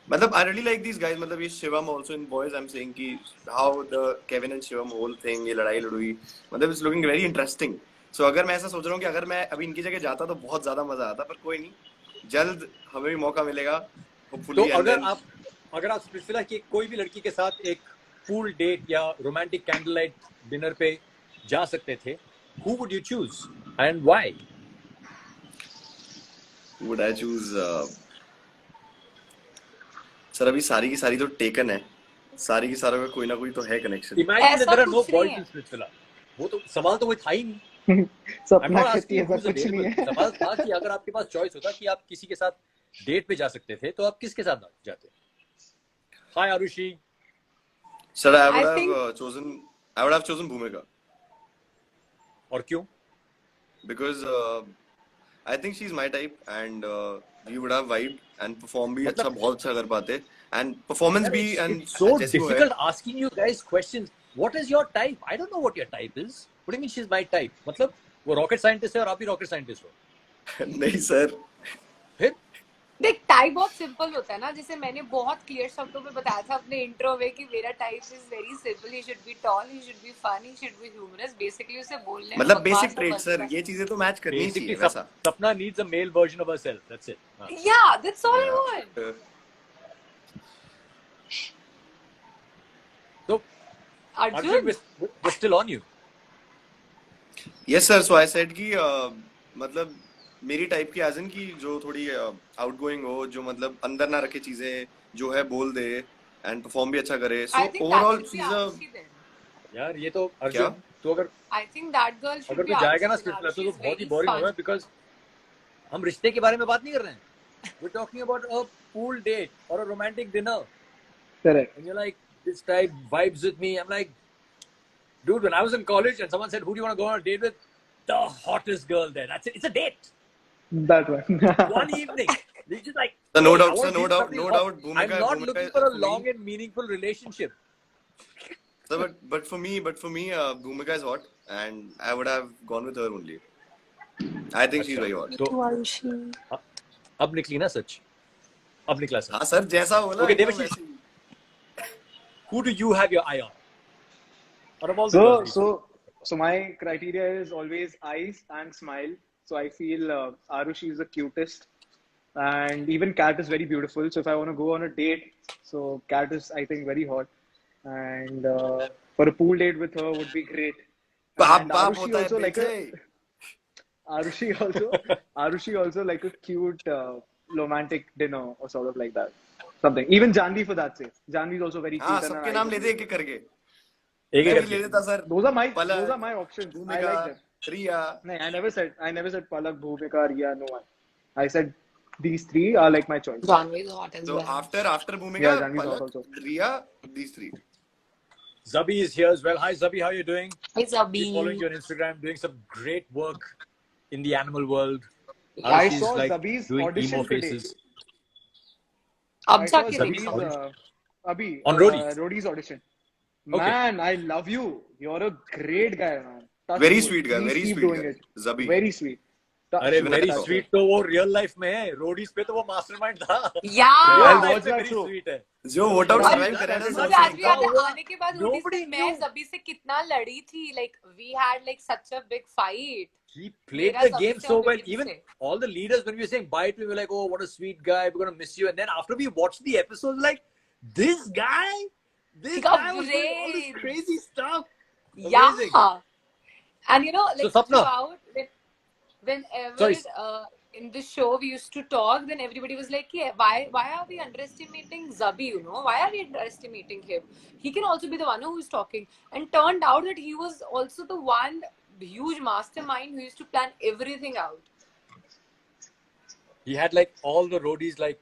मतलब I really like these guys. मतलब ये Shivam also in boys I'm saying कि how the Kevin and Shivam whole thing, ये लड़ाई लड़ुई, मतलब it's looking very interesting. So अगर मैं ऐसा सोच रहा हूँ कि अगर मैं अभी इनकी जगह जाता तो बहुत ज्यादा मजा आता, पर कोई नहीं, जल्द हमें भी मौका मिलेगा hopefully. तो and then अगर आप स्प्लिट्सविला की कोई भी लड़की के साथ एक पूल डेट या रोमांटिक कैंडल लाइट डिनर पे जा सकते थे, who would you choose and why? would I choose sir अभी सारी की सारी तो टेकन है, सारी की सारों का कोई ना कोई तो है कनेक्शन. Imagine that ऐसा there are no कुछ नहीं boys है. in Splitsvilla. वो तो सवाल तो वो था ही नहीं. I'm सपना not कहती asking है, who's ऐसा कुछ नहीं available. है. सवाल था कि अगर आपके पास चॉइस होता कि आप किसी के साथ डेट पे जा सकते थे, तो आप किसके साथ जाते? Hi Arushi. Sir, I would I have think chosen Bhumika और क्यों? because I think she's my type and we would have vibed and perform भी अच्छा, मतलब बहुत अच्छा कर पाते, and performance भी, and it's so जैसी वो है. difficult asking you guys questions. What is your type? I don't know what your type is. What do you mean she's my type? मतलब वो rocket scientist है और आप भी rocket scientist हो. नहीं sir, फिर देख, टाइप बहुत सिंपल होता है ना, जैसे मैंने बहुत क्लियर शब्दों में बताया था अपने इंट्रो में कि मेरा type is very simple. He should be tall, he should be funny, he should be humorous. Basically उसे बोलने में मतलब बकवास basic और traits sir, बचपन. ये चीजें तो मैच करनी basically चाहिए वैसा. Sapna needs a male version of herself. That's it. हाँ. Yeah, that's all I Yeah. want. So Arjun, Arjun, we're still on you. Yes sir, so I said कि मतलब मेरी टाइप की एज इन की जो थोड़ी आउटगोइंग हो, जो मतलब अंदर ना रखे चीजें, जो है बोल दे एंड परफॉर्म भी अच्छा करे. सो I think that overall should be चीज Arushi then. यार ये तो क्या? अर्जुन, तो अगर I think that girl should अगर be तू जाएगा ना Arushi. स्प्लिट्सविला तो Arushi is बहुत ही very बोरिंग होगा, fun. बिकॉज हम रिश्ते के बारे में बात नहीं कर रहे हैं. We're talking about a pool date or a romantic dinner. Correct. And you're like, this type vibes with me. I'm like, dude, when I was in college and someone said, who do you want to go on a date with? The hottest girl there. That's it. It's a date. That one. One evening. You're just like, So no hey, doubt, I sir, want to no do doubt, something no hot. doubt. Bhumika, I'm not Bhumika looking for a for long me. and meaningful relationship. So, but for me, Bhumika is hot, and I would have gone with her only. I think she's अच्छा, very hot. तो Arushi. अब निकली ना सच. अब निकला सच. हाँ sir, जैसा बोला Okay, एकदम Devashish, वैसे ही. who do you have your eye on? Out of all the So, girls? so my criteria is always eyes and smile. So I feel Arushi is the cutest, and even Kat is very beautiful. So if I want to go on a date, so Kat is, I think, very hot, and for a pool date with her would be great. बाप And बाप Arushi होता है also like बेटे. Arushi also like a cute romantic dinner or sort of like that. Something. Even Janvi for that sake. Janvi is also very हाँ, cute. सबके नाम ले दे एक एक करके. एक मैं एक भी ले करके. देता sir. Those Palak, are my options. I Bhumika, like them. Riya. No, I never said Palak, Bhumika, Riya, no one. I said these three are like my choice. Janvi is hot as So well. after Yeah, Bhumika, Janvi is hot Palak, also. Riya, these three. Zabi is here as well. Hi Zabi, how are you doing? Hi, Keep following Zabi. you on Instagram, doing some great work in the animal world. I Arushi's saw like Zabi's doing audition emo today. faces. अब I saw जाके Zabi's देखा. audition. Abhi, On Rodi's? Rodi's audition. Okay. Man, I love you. You're a great guy, man. Touch Very wood. sweet guy, Please very keep sweet doing guy. it. Zabi. Very sweet. अरे Even very at all. sweet तो वो real life में है, roadies पे तो वो mastermind था. Yeah. Real was life में that very true? sweet है. जो vote out But survive that करे ना is और what सर आज भी आने हुआ. आने के बाद उड़ीस Nobody से मैं knew. जबी से कितना लड़ी थी. Like we had like such a big fight. He played मेरा the जबी game से so और well. बिकिनी Even से. all the leaders, when we were saying bye to him, we were like, oh, what a sweet guy. We're going to miss you. And then after we watched the episodes, like, this guy? This He got guy was doing all this brains. crazy stuff. Yeah. Amazing. And you know, So, like Sapna. throughout, whenever Sorry. in the show we used to talk, then everybody was like, yeah, why are we underestimating Zabi, you know? Why are we underestimating him? He can also be the one who is talking. And turned out that he was also the one huge mastermind who used to plan everything out. He had like all the roadies like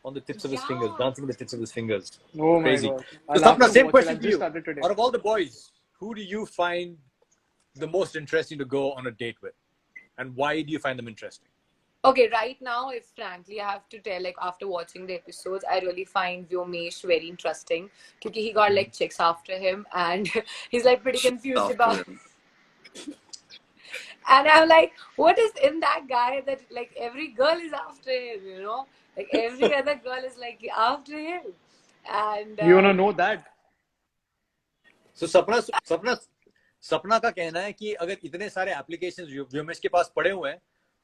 on the tips of his Yeah. fingers, dancing with the tips of his fingers. Oh my Crazy. god. So, I'll have Sapna, to same watch it. question I've to just you. started today. Out of all the boys, who do you find the most interesting to go on a date with? And why do you find them interesting? Okay, right now, if frankly I have to tell, like after watching the episodes, I really find Vyomesh very interesting because he got like chicks after him and he's like pretty confused After about. him. And I'm like, what is in that guy that like every girl is after him, you know? Like every other girl is like after him. And You wanna know that? So सपना का कहना है कि अगर इतने सारे applications Vyomesh के पास पड़े हुए हैं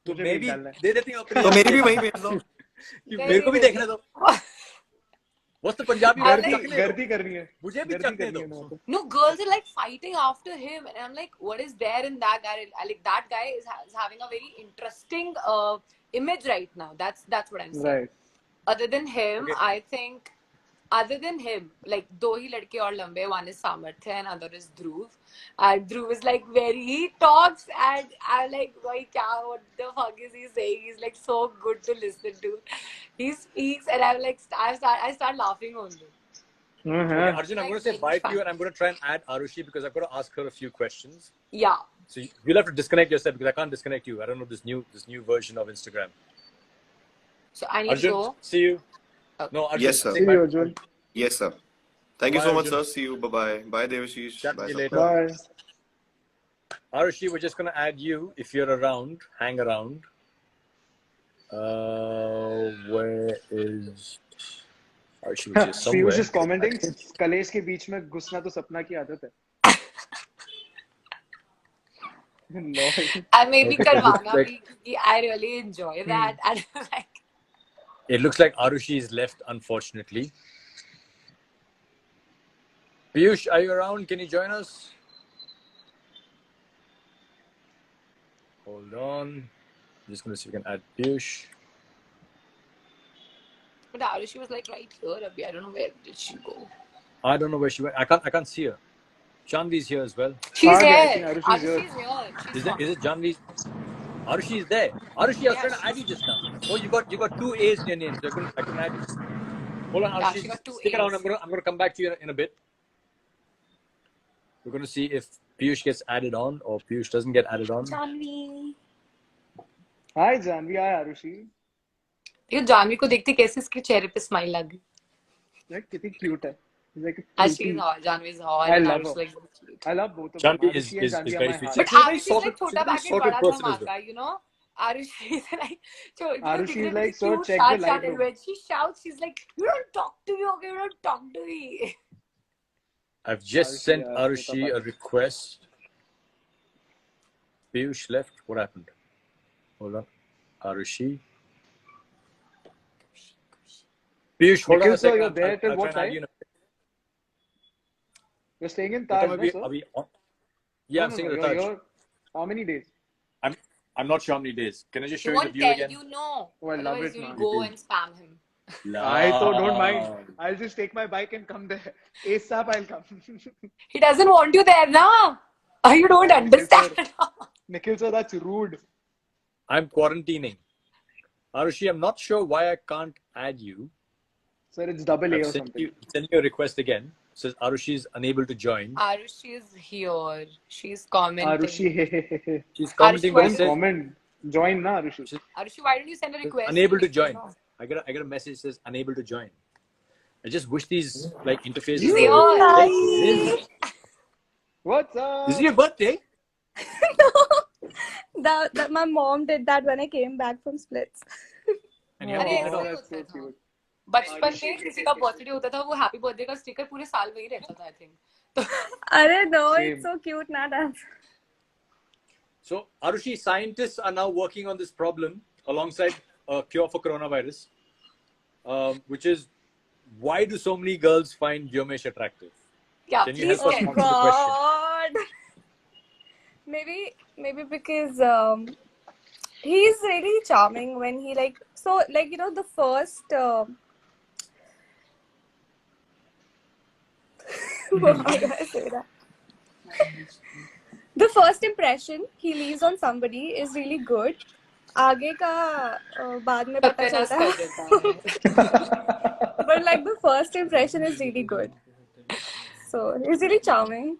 तो मुझे मैं भी भी डालना है। दे देती हूँ अपनी तो मेरी भी वही भेज दो. कि मेरे को भी देखने दो. What's the Punjabi I word? like- चखने दो. गर्दी करनी है. मुझे भी गर्दी चखने करनी है ना दो. तो. no, girls are like fighting after him, and I'm like, what is there in that guy? Like that guy is having a very interesting image right now. That's what I'm saying. Right. Other than him, Okay. I think, other than him, like दो ही लड़के और लंबे, one is Samarthya and other is Dhruv. And Dhruv is like he talks and I'm like, what the fuck is he saying? He's like so good to listen to. He speaks and I'm like, I start laughing only. Okay, Arjun, I'm going to say Like, bye to fun. you, and I'm going to try and add Arushi because I've got to ask her a few questions. Yeah. So you'll have to disconnect yourself because I can't disconnect you. I don't know this new version of Instagram. So I need Arjun, to go. see you. Okay. No, Arjun, Yes, sir. say See bye. you, Arjun. Yes, sir. Thank you Bye, so much, Arjun. sir. See you. Bye-bye. Bye, Devashish. Chat Bye, to you Sapna. later. Bye. Arushi, we're just going to add you if you're around. Hang around. Where is Arushi? Was just somewhere. Piyush is commenting. कलेश के बीच में घुसना तो सपना की आदत है. Lol. And maybe Okay, Karwana like- bhi, kyunki I really enjoy that. And like, It looks like Arushi is left, unfortunately. Piyush, are you around? Can you join us? Hold on. I'm just going to see if we can add Piyush. but Arushi was like right here, Abhi. I don't know where did she go. I don't know where she went. I can't see her. Janvi's here as well. She's Haan, I here. think Arushi's here. Arushi's here. She's Is gone. it Janvi? Arushi is there. Arushi, I was Yeah, trying to add you just now. Oh, you got two A's in your name, so I couldn't add you. Hold on, Yeah, Arushi. she got two Stick around. A's. I'm gonna come back to you in a bit. We're gonna see if Piyush gets added on or Piyush doesn't get added on. Janvi. Hi, Janvi. Hi, Arushi. ये जानवी को देखते कैसे इसके चेहरे पे smile लग गई. Like, कितनी cute है. He's like a As cutie. she's hot, Janvi is hot. I and love Arushi her. like so cute. I love both of them. Janvi is Arushi and Janvi are very my sweet. heart. But She's a very Arushi is sorted- like she's a छोटा very packet sorted बड़ा person as धमाका, you know. Arushi is like Arushi is like, so so check the light and room. when she shouts, she's like, you don't talk to me, okay? You don't talk to me. I've just Arushi, sent yeah, Arushi a request. Piyush left. What happened? Hold on. Arushi. Piyush, hold on Nikhil a sir, second. you're there till I'll what try and add time? you in a bit. You're staying in Beta, Taj, मैं no, भी sir? अभी on- Yeah, I'm No, staying at the you're Taj. here. How many days? I'm not sure how many days. Can I just show He you the won't view tell again? you no. Oh, I love Otherwise, it, you'll man. go and spam him. I so don't mind. I'll just take my bike and come there. ASAP, I'll come. He doesn't want you there, na? You don't Yeah, Nikhil understand. Nikhil sir, that's rude. I'm quarantining. Arushi, I'm not sure why I can't add you. Sir, it's double A I've or sent something. you a request again. It says Arushi is unable to join. Arushi is here. She's commenting. Arushi, hey, hey, hey, hey. She's commenting, but why it Don't says comment. Join na, Arushi. Arushi, why don't you send a request? unable to Let me join. know. I get a message that says unable to join. I just wish these like interfaces. She's were- here. What's up? Is it your birthday? That my mom did that when I came back from splits. And you haven't अरे taken it ऐसे off? He that's होता so था cute. बचपन Arushi में did किसी it का too. Birthday होता था वो हैप्पी बर्थडे का स्टिकर पूरे साल वही रहता था आई थिंक तो Arey, no, Same. it's so cute, na that. So, Arushi, scientists are now working on this problem alongside a cure for coronavirus, which is why do so many girls find Vyomesh attractive? yeah Can you please help us tell Oh me answer the question? God. Maybe because he's really charming when he like so like the first how do I say that? The first impression he leaves on somebody is really good. आगे का बाद में पता सत्यानाश चलता कर है. देता है But like the first impression is really good. So he's really charming.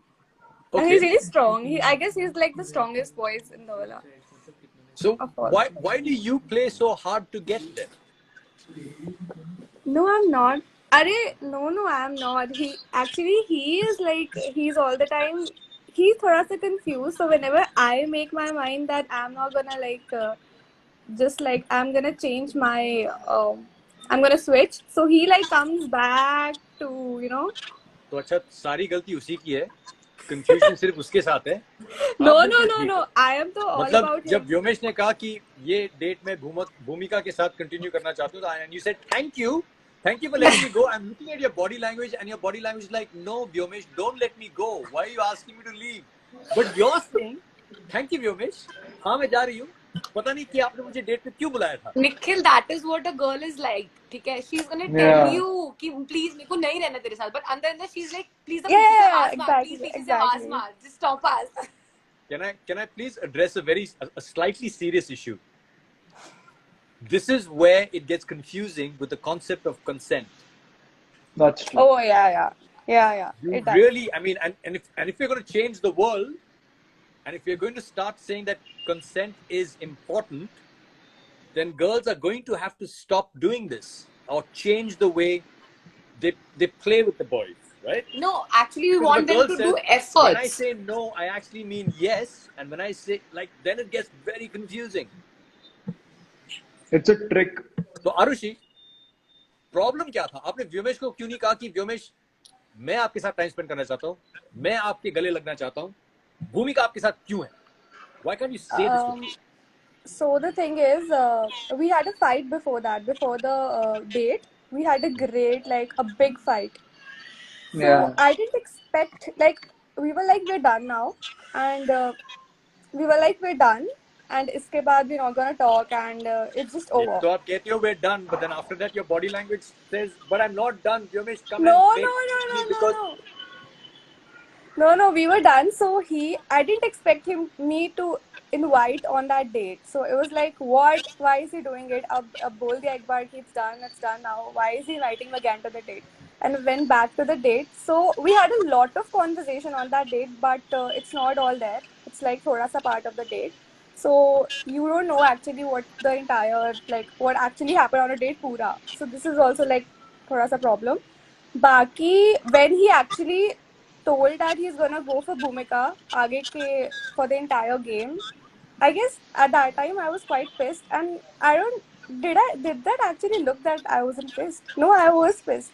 And he's Okay. really strong. I guess he's like the strongest boys in the Ola. So, Of all. why do you play so hard to get there? No, I'm not. No, I'm not. He is like, he's all the time, he's thoda sa confused. So whenever I make my mind that I'm not gonna like, just like, I'm gonna change my, I'm gonna switch. So he like comes back to. तो अच्छा सारी गलती उसी की है, confusion सिर्फ उसके साथ है. No, आप no, बिल्कुल no, ठीक no. हो. I am so all मतलब about जब him. व्योमेश ने कहा कि ये डेट में भूमिका के साथ कंटिन्यू करना चाहते हो, and you said thank you for letting me go. I'm looking at your body language and your body language is like, no Vyomesh, don't let me go. Why are you asking me to leave? But you're saying thank you Vyomesh, हाँ मैं जा रही हूँ. पता नहीं कि आपने मुझे डेट पे क्यों बुलाया था. Nikhil that is what a girl is like ठीक है she is gonna tell Yeah. you कि please मेरे को नहीं रहना तेरे साथ but अंदर अंदर she is like please अब Yeah, पीछे से yeah, आवाज मार exactly, please पीछे से आवाज exactly. मार just stop us Can I please address a slightly serious issue? This is where it gets confusing with the concept of consent. That's true. Oh, yeah. You It does. really, I mean, and if we're going to change the world, and if we're going to start saying that consent is important, then girls are going to have to stop doing this or change the way they play with the boys, right? no actually we Because want if a them girl to do says, when I efforts say no, I actually mean yes, and when I say like, then it gets very confusing. It's a trick. तो Arushi, problem क्या था? आपने व्योमेश को क्यों नहीं कहा कि व्योमेश मैं आपके साथ टाइम स्पेंड करना चाहता हूँ, मैं आपके गले लगना चाहता हूँ, भूमिका आपके साथ क्यों है? Why can't you say this to me? So the thing is, we had a fight before that. Before the date, we had a great, like, a big fight. So Yeah. I didn't expect, like, we were like, we're done now. And we were like, we're done. And iske baad we're not gonna talk and it's just एक over. तो आप कहते हो we're done, but then after that your body language says, but I'm not done. Vyomesh, come No, and no, play no, with no, me no, because no. No, we were done. So I didn't expect me to invite on that date. So it was like, what? Why is he doing it? Ab bol diya ek baar ki it's done now. Why is he inviting me again to the date? And went back to the date. So we had a lot of conversation on that date, but it's not all there. It's like thoda sa part of the date. So you don't know actually what the entire what actually happened on a date pura. So this is also like thoda sa problem. Baki when he actually told that he's gonna go for Bhumika आगे के for the entire game. I guess at that time I was quite pissed, and I don't did that actually look that I wasn't pissed? No, I was pissed.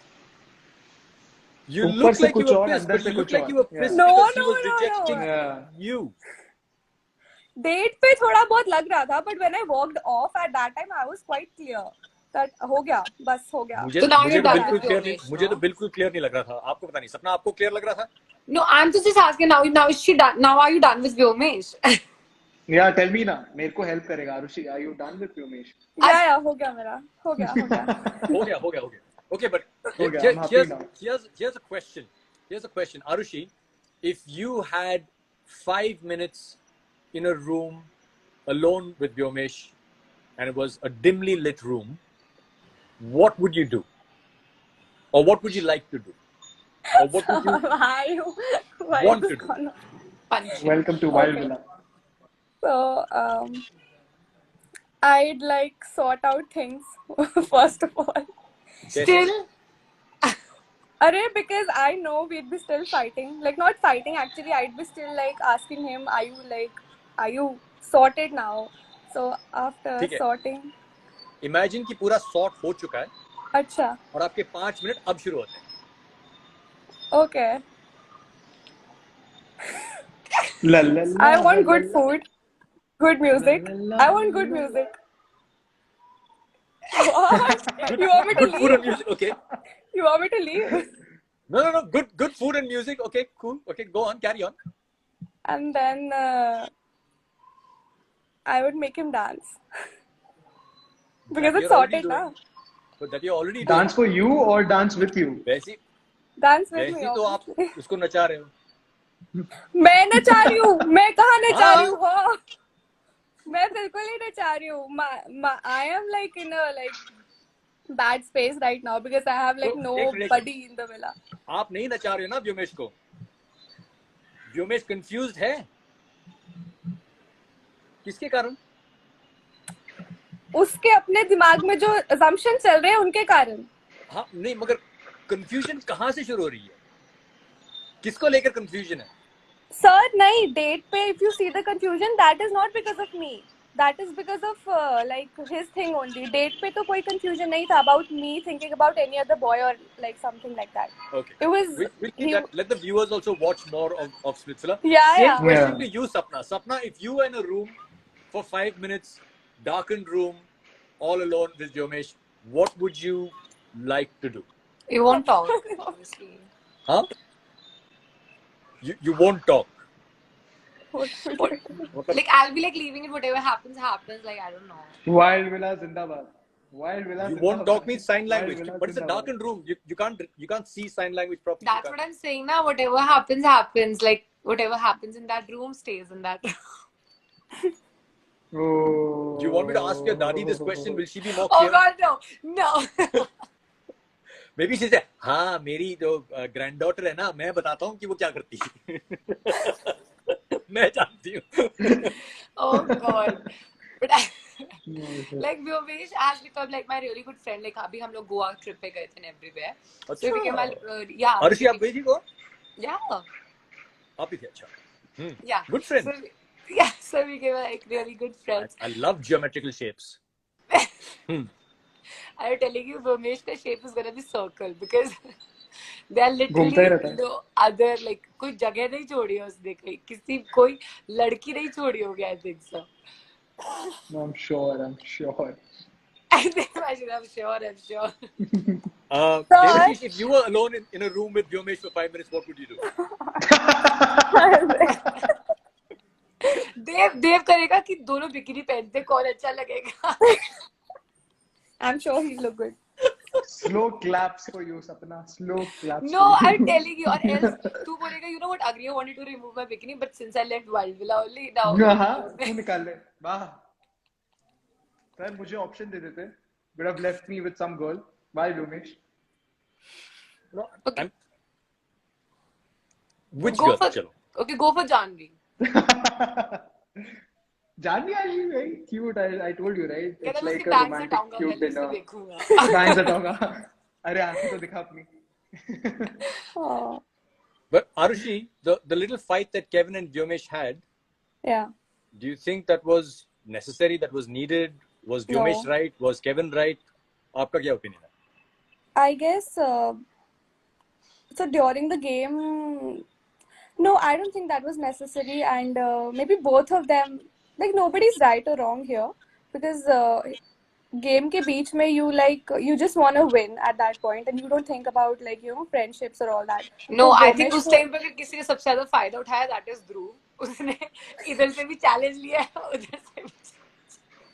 you ऊपर look से like you कुछ were और pissed, अंदर but से you look कुछ like और. you were Yeah. pissed No, because he no, was no, rejecting no. Yeah. you. Date पे थोड़ा बहुत लग रहा था, but when I walked off at that time I was quite clear that हो गया, बस हो गया. मुझे So now मुझे you're तो done बिल्कुल with क्लियर नहीं, Vyomesh, मुझे तो no? बिल्कुल क्लियर नहीं लग रहा था. आपको पता नहीं, सपना आपको क्लियर लग रहा था? No, I'm just asking now is she done? Now are you done with Vyomesh? Yeah, tell me ना, मेरे को help करेगा. Arushi, are you done with Vyomesh? Yeah, हो गया मेरा, हो गया. हो गया. Okay, but हो गया. I'm happy now. here's a question. Arushi, if you had 5 minutes in a room alone with Vyomesh and it was a dimly lit room, what would you do? Or what would you like to do? Or what would you Why want is to this do? gone? Punch him. Welcome to Wild Okay. Villa. So I'd like sort out things first of all. Still, Because I know we'd be still fighting. Like not fighting actually, I'd be still like asking him, are you sorted now. So after ठीक है। sorting, imagine कि पूरा sort हो चुका है अच्छा, और आपके 5 मिनट अब शुरू होते हैं। okay. La la la. I want la, good la, food, good music. la, la, I want good la, la. music. What? You want me to Good food and leave? music. Okay. You want me to leave? No. Good food and music. Okay, cool. Okay, go on. Carry on. And then I would make him dance because That it's you're already sorted doing. now. So that you're already Dance doing. for you or dance with you? वैसी Dance with me, वैसी तो आप obviously. उसको नचा रहे हो। मैं नचा रही हूँ, मैं कहाँ नचा हाँ। रही हूँ? हाँ, मैं बिल्कुल नहीं नचा रही हूँ. I am like in a like bad space right now because I have like तो nobody in the villa. आप नहीं नचा रहे हो ना व्योमेश को। व्योमेश कंफ्यूज्ड है। किसके कारण? उसके अपने दिमाग में जो assumption चल रहे हैं उनके कारण. हाँ नहीं, मगर कंफ्यूजन कहाँ से शुरू हो रही है? किसको लेकर कंफ्यूजन है? Sir, नहीं, date पे if you see the confusion, that is not because of me. That is because of like his thing only. Date पे तो कोई confusion नहीं था about me thinking about any other boy or like something like that. Okay. It was We'll keep that. Let the viewers also watch more of Switzerland. Yeah, Same yeah. question Yeah. to you, Sapna. Sapna, if you were in a room for 5 minutes, darkened room, all alone with Vyomesh, what would you like to do? You won't talk, obviously. Huh? You won't talk. Like I'll be like leaving it. Whatever happens, happens. Like I don't know. Wild Villa Zindabad. Wild Villa You Zindabad. won't talk means sign Wild language, Villa but it's a Zindabad. darkened room. You can't see sign language properly. That's what I'm saying now. Whatever happens, happens. Like whatever happens in that room stays in that room. Oh. Do you want me to ask your daddy this question? Will she be more Oh clear? God, no. Maybe she say, हाँ मेरी जो granddaughter है ना, मैं बताता हूँ कि वो क्या करती है। मैं जानती हूँ। Oh God. But like Vyomesh has become like my really good friend. Like अभी हम लोग गोवा trip पे गए थे and everywhere. So he became my yeah. Arshi आप गई थी वो? Yeah. आप ही थे, अच्छा। Yeah. Good friend. So we became like really good friends. I love geometrical shapes. I'm telling you, Vyomesh shape is gonna be circle because they are घूमता ही रहता literally है. no other like कोई जगह नहीं छोड़ी है उसने कहीं किसी कोई लड़की नहीं छोड़ी होगी I think so. No, I'm sure. I think I'm sure. Devashish, if you were alone in a room with Vyomesh for 5 minutes, what would you do? देव करेगा कि दोनों बिकिनी पहनते कौन अच्छा लगेगा. I'm sure he'll look good. Slow claps for you, Sapna. Slow claps. No, for you. I'm telling you, or else तू बोलेगा you know what Agriya wanted to remove my bikini but since I left Wild Villa only now. हाँ, तू निकाल ले. वाह. Sir मुझे option दे देते. Would have left me with some girl. Why, Vyomesh? No, Okay. Which Go girl? for चलो. okay, go for Janvi. Janvi is very cute. I told you, right? कहता It's मैं like उसके a bang romantic, हटाऊंगा cute मैं उसे dinner. देखूंगा. Bang हटाऊंगा. अरे आंखें तो दिखा अपनी. Oh, But Arushi, the little fight that Kevin and Vyomesh had, yeah. do you think that was necessary? That was needed? Was Vyomesh No. right? Was Kevin right? आपका क्या opinion है? I guess so during the game, no, I don't think that was necessary, and maybe both of them, like nobody's right or wrong here because game के बीच में you just want to win at that point and you don't think about like friendships or all that. No, तो I think Vyomesh उस time पे अगर किसी ने सबसे ज्यादा फायदा उठाया that is Dhruv. उसने इधर से भी चैलेंज लिया है उधर से भी.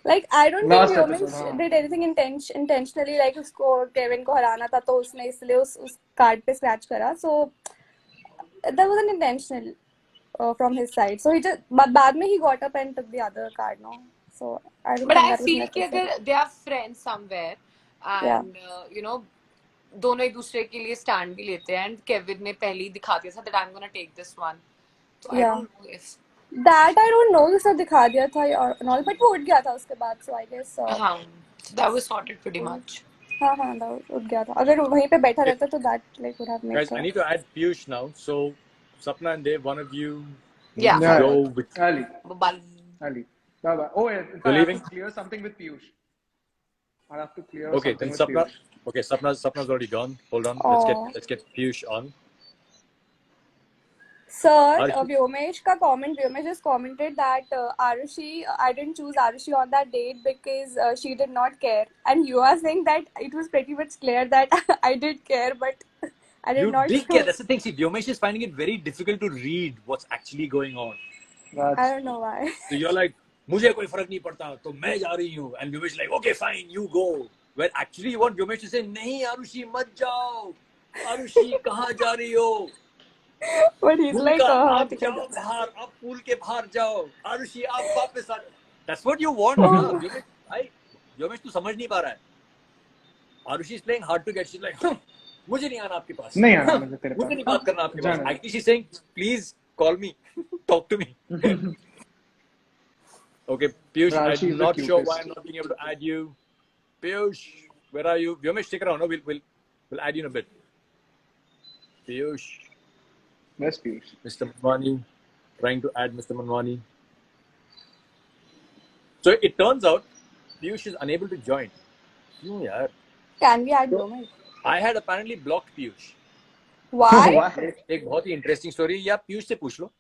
like I don't Last think episode, Vyomesh हाँ. did anything intentionally like उसको केविन को हराना था तो उसने इसलिए उस कार्ड पे स्क्रैच करा, so that wasn't intentional from his side, so he just but बाद में he got up and took the other card, no, so I don't But think I that was feel कि necessary. अगर they are friends somewhere and दोनों एक दूसरे के लिए stand भी लेते हैं and Kevin ने पहले ही दिखा दिया था that I'm gonna take this one. So I Yeah. don't know if That I don't know, उसने दिखा दिया था और all, but वो उठ गया था उसके बाद, so I guess हाँ, so that was sorted pretty much. हाँ that उठ गया था. अगर वहीं पे बैठा रहता तो that like would have made Guys, I need to add Piyush now. So, Sapna and Dev, one of you needs Yeah. to Yeah. go with. Ali. Bye. Ali. Bye bye. Oh, yeah, You're I have leaving? to clear something with Piyush. I have to clear Okay, something then with Sapna. Piyush. Okay, Sapna's already gone. Hold on. Oh. Let's get Piyush on. Sir, Arushi? Vyomesh ka comment. Vyomesh just commented that Arushi, I didn't choose Arushi on that date because she did not care. And you are saying that it was pretty much clear that I did care, but I did You not did show. get. That's the thing. See, Vyomesh is finding it very difficult to read what's actually going on. I That's don't know why. So you're like, मुझे कोई फर्क नहीं पड़ता, तो मैं जा रही हूँ. And Vyomesh is like, okay, fine, you go. Where actually you want Vyomesh to say, नहीं आरुषि मत जाओ. आरुषि कहाँ जा रही हो? But he's like, भूमिका आप ठीक जाओ है. बाहर, आप पूल के बाहर जाओ. आरुषि आप वापस आ. That's what you want, ना? Vyomesh तू समझ नहीं पा रहा है. Arushi is playing hard to get. She's like, मुझे नहीं आना आपके पास. नहीं आना मुझे तेरे मुझे नहीं पास. बात करना आपके पास. जाने दे. Actually, she's saying, please call me, talk to me. Okay, Piyush, Rashi I'm is the not sure cutest. why I'm not being able to add you. Piyush, where are you? Vyomesh, stick around. No, we'll add you in a bit. Piyush, Where's Piyush? Mr. Manwani, trying to add Mr. Manwani. So it turns out Piyush is unable to join. क्यों यार? Can we add Vyomesh? I had apparently blocked Piyush. Why? Why? एक बहुत ही interesting story या पीयूष से पूछ लो.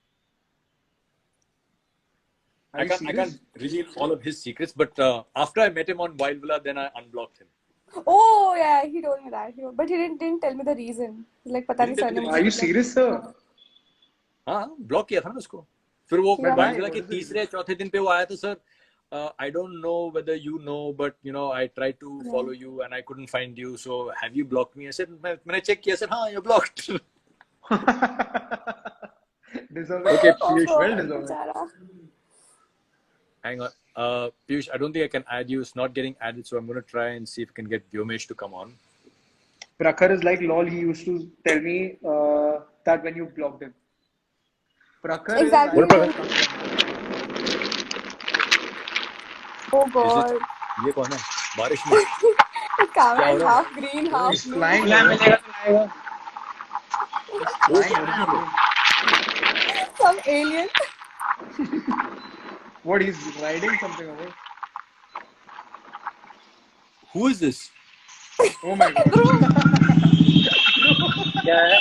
Are I you can't serious? reveal all of his secrets, but after I met him on Wild Villa, then I unblocked him. Oh yeah, he told me that. But he didn't tell me the reason. He's like, पता नहीं Didn't tell sir me ने the Are मुझे you बोला. serious, sir? हाँ, block किया था ना उसको. फिर वो Yeah. वाइल्ड विला के तीसरे चौथे दिन पे वो आया तो sir, I don't know whether you know, but you know I tried to follow you and I couldn't find you. So have you blocked me? I said मैंने check किया. I said हाँ, you're blocked. Deserve Okay, it. Piyush, well deserved. बेचारा. Hang on. Piyush, I don't think I can add you. It's not getting added, so I'm going to try and see if I can get Vyomesh to come on. Prakhar is like lol. He used to tell me that when you blocked him. Prakhar Exactly. is. Oh god. ये कौन है? बारिश में. The camera क्या हो is रहा है? half green, half He's blue. flying. Some alien. What? He's riding something over. Who is this? Oh my god. क्या है?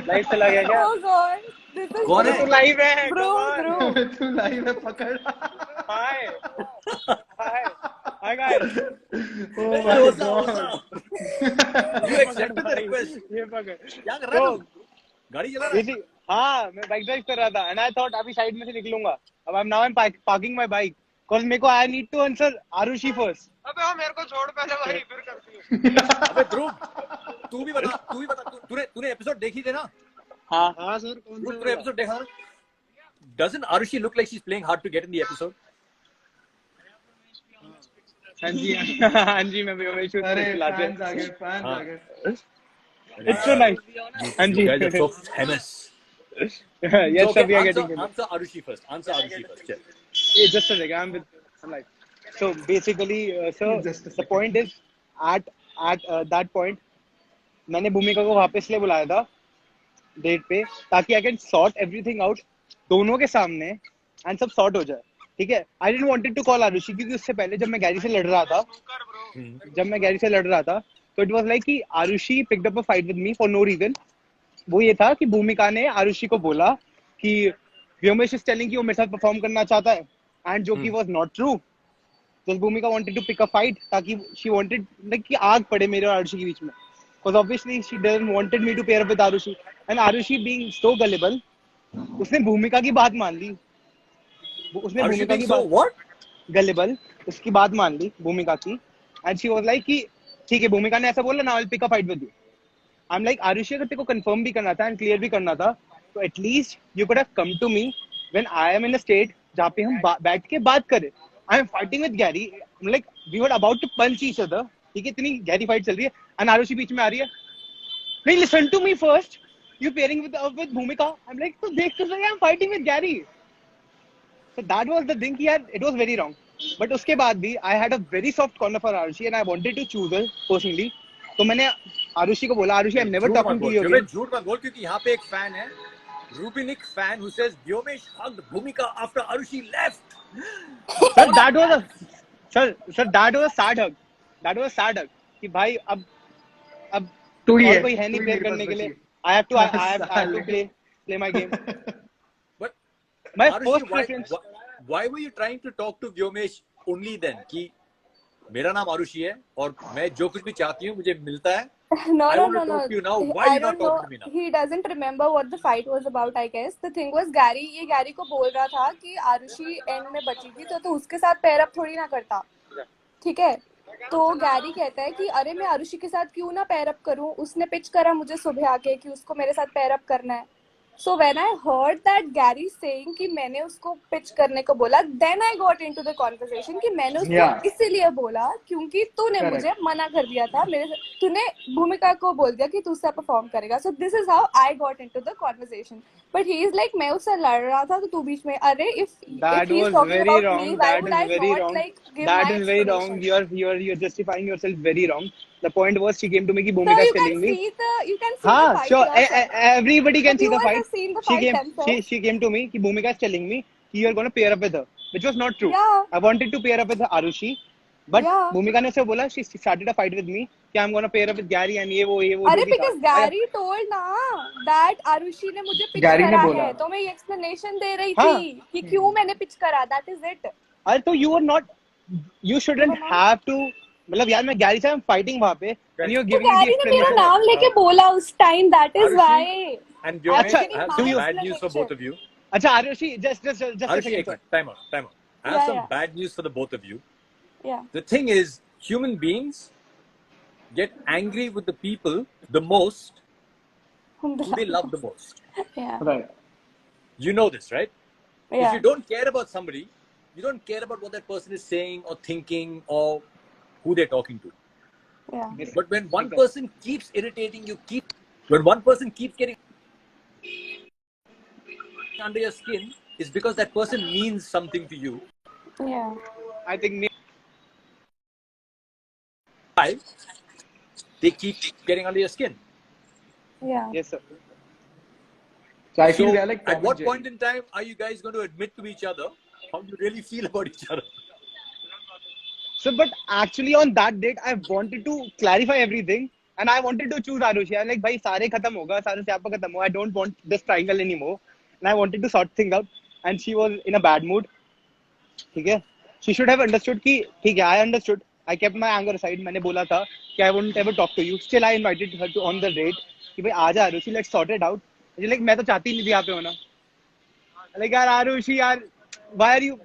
लाइव चला गया क्या? Oh god. This is कौन है? तो लाइव है. Bro, bro. तू लाइव है पकड़. Hi hi hi guys. Oh Hey, my what's up, what's god. up? You accepted the request. ये पकड़. क्या कर रहा है तू? गाड़ी चला रहा है? ये हाँ मैं बाइक ड्राइव कर रहा था एंड आई थॉट अभी साइड में से निकलूंगा. अब I am parking my bike because मेरे को I need to answer Aarushi first. अबे हाँ मेरे को छोड़ पहले भाई फिर करती हूँ. अबे ध्रुव, तू भी बता. तूने एपिसोड देखी थी ना? हाँ हाँ सर कौन ध्रुव, सा तूने एपिसोड देखा ना? Doesn't Arushi look like she's playing hard to get in the episode? हाँ जी मैं व्योमेश को अरे लाते fans आ गए, fans हाँ. आ गए. It's so nice. हाँ जी. You guys are so famous. Yes So, sir, okay, we are getting it. answer Arushi first. Check. Yeah, just a second. I'm like, so basically, sir, Just a the point is, at that point, मैंने भूमिका को वापस ले बुलाया था date पे ताकि I can sort everything out दोनों के सामने एंड सब सॉर्ट हो जाए. ठीक है. I didn't wanted to call Aarushi क्योंकि उससे पहले जब मैं गैरी से लड़ रहा था तो इट वाज लाइक कि Aarushi picked up a fight with me for no reason. वो ये था कि भूमिका ने आरुषि को बोला कि व्योमेश इज टेलिंग कि वो मेरे साथ परफॉर्म करना चाहता है एंड जो कि वाज नॉट ट्रू. तो Bhumika wanted to pick a fight ताकि शी वांटेड लाइक कि आग पड़े मेरे और आरुषि के बीच में. Because obviously she didn't wanted me to pair up with Arushi and Arushi being so gullible, उसने भूमिका की बात मान ली. उसने Arushi भूमिका being की so बात what? gullible उसकी बात मान ली भूमिका की and she was like कि ठीक है भूमिका ने ऐसा बोला now I'll pick a fight with you. I'm like Arushi अगर तेरे को confirm भी करना था and clear भी करना था तो at least you could have come to me when I am in a state जहाँ पे हम बैठ के बात करें. I am fighting with Gary. I'm like we were about to punch each other. ठीक है इतनी गहरी फाइट चल रही है and आरुषि बीच में आ रही है. नहीं listen to me first. You pairing with भूमिका. I'm like तो देख तो सही I'm fighting with Gary. So that was the thing यार it was very wrong. But उसके बाद भी I had a very soft corner for Arushi and I wanted to choose her personally. तो मैंने आरुषि को बोला Arushi I'm never talking to you again. झूठ मत बोल क्योंकि यहाँ पे एक फैन है Rubinic fan who says Vyomesh hugged Bhumika after Arushi left. Sir, that was a that was a sad hug. That was a sad hug. कि भाई अब तू ही और है, कोई है नहीं तू ही प्ले मेरे पास करने के लिए. बची I have to साले. play my game. But My Arushi, first preference. why were you trying to talk to Vyomesh only then? कि मेरा नाम आरुषि है और मैं जो कुछ भी चाहती हूँ मुझे मिलता है. No, I no, want no, to no. talk to you now. Why I you not don't know. talking to me now? He doesn't remember what the fight was about, I guess. The thing was, ये Gary को बोल रहा था कि Arushi and में बची थी तो उसके साथ पैर अप थोड़ी ना करता. ठीक है. तो गैरी कहता है कि अरे मैं आरुषि के साथ क्यों ना पैर अप करूं. उसने पिच करा मुझे सुबह आके कि उसको मेरे साथ पैर अप करना है. So when I heard that Gary saying कि मैंने उसको पिच करने को बोला, then I got into the conversation कि मैंने उसको Yeah. इसीलिए बोला क्योंकि तूने Correct. मुझे मना कर दिया था. तूने भूमिका को बोल दिया कि तू उससे परफॉर्म करेगा. So this is how I got into the conversation. But he is like मैं उससे लड़ रहा था तो तू बीच में अरे if That he is was talking very about wrong. me, why That would is I very not wrong. like give That my is very wrong. explanation? You're justifying yourself very wrong. The point was she came to me कि So Bhumika is you can telling me. see the हाँ, fight sure. yourself. Everybody can The see the viewers fight. have seen the fight themselves. She came to me कि Bhumika is telling me कि you are going to pair up with her, which was not true. Yeah. I wanted to pair up with Arushi, but Yeah. Bhumika ने उसे बोला she started a fight with me कि I'm going to pair up with Gary and ये वो अरे जो भी था. because Gary told ना that आरुषि ने मुझे पिच Gary ने करा बोला. है तो मैं ये एक्सप्लेनेशन दे रही हाँ. थी कि क्यों मैंने पिच करा. That is it. अरे तो you were not, you shouldn't You were not- have to. मतलब यार मैं Gary से I'm fighting वहाँ पे and you're तो giving me the गैरी ने मेरा explanation. नाम लेके बोला उस time. That is Arushi why. and Vyomesh, अच्छा, I have do some you- bad news for both of you. अच्छा Arushi, just a Arushi, second. एक Sir. minute. Time out. I have Yeah, some yeah. bad news for the both of you. Yeah. The thing is, human beings get angry with the people the most who they love the most. Yeah. Right. You know this, right? If Yeah. you don't care about somebody, you don't care about what that person is saying or thinking or who they're talking to. Yeah. But when one person keeps irritating you, when one person keeps getting under your skin, it's because that person means something to you. Yeah. I think Why? They keep getting under your skin. Yeah. yes sir. So I feel So we are like Tom at and what Jerry. point in time are you guys going to admit to each other how you really feel about each other? So, but actually on that date, I wanted to clarify everything and I wanted to choose Arushi. I'm like, भाई सारे खत्म होगा, सारे स्यापा खत्म हो. I don't want this triangle anymore. And I wanted to sort things out. And she was in a bad mood. ठीक है? She should have understood कि ठीक है, I understood. I kept my anger aside. मैंने बोला था कि I wouldn't ever talk to you. Still, I invited her to on the date कि भाई आजा Arushi, let's sort it out. मुझे like मैं तो चाहती नहीं थी यहाँ पे होना. Like यार Arushi यार, why are you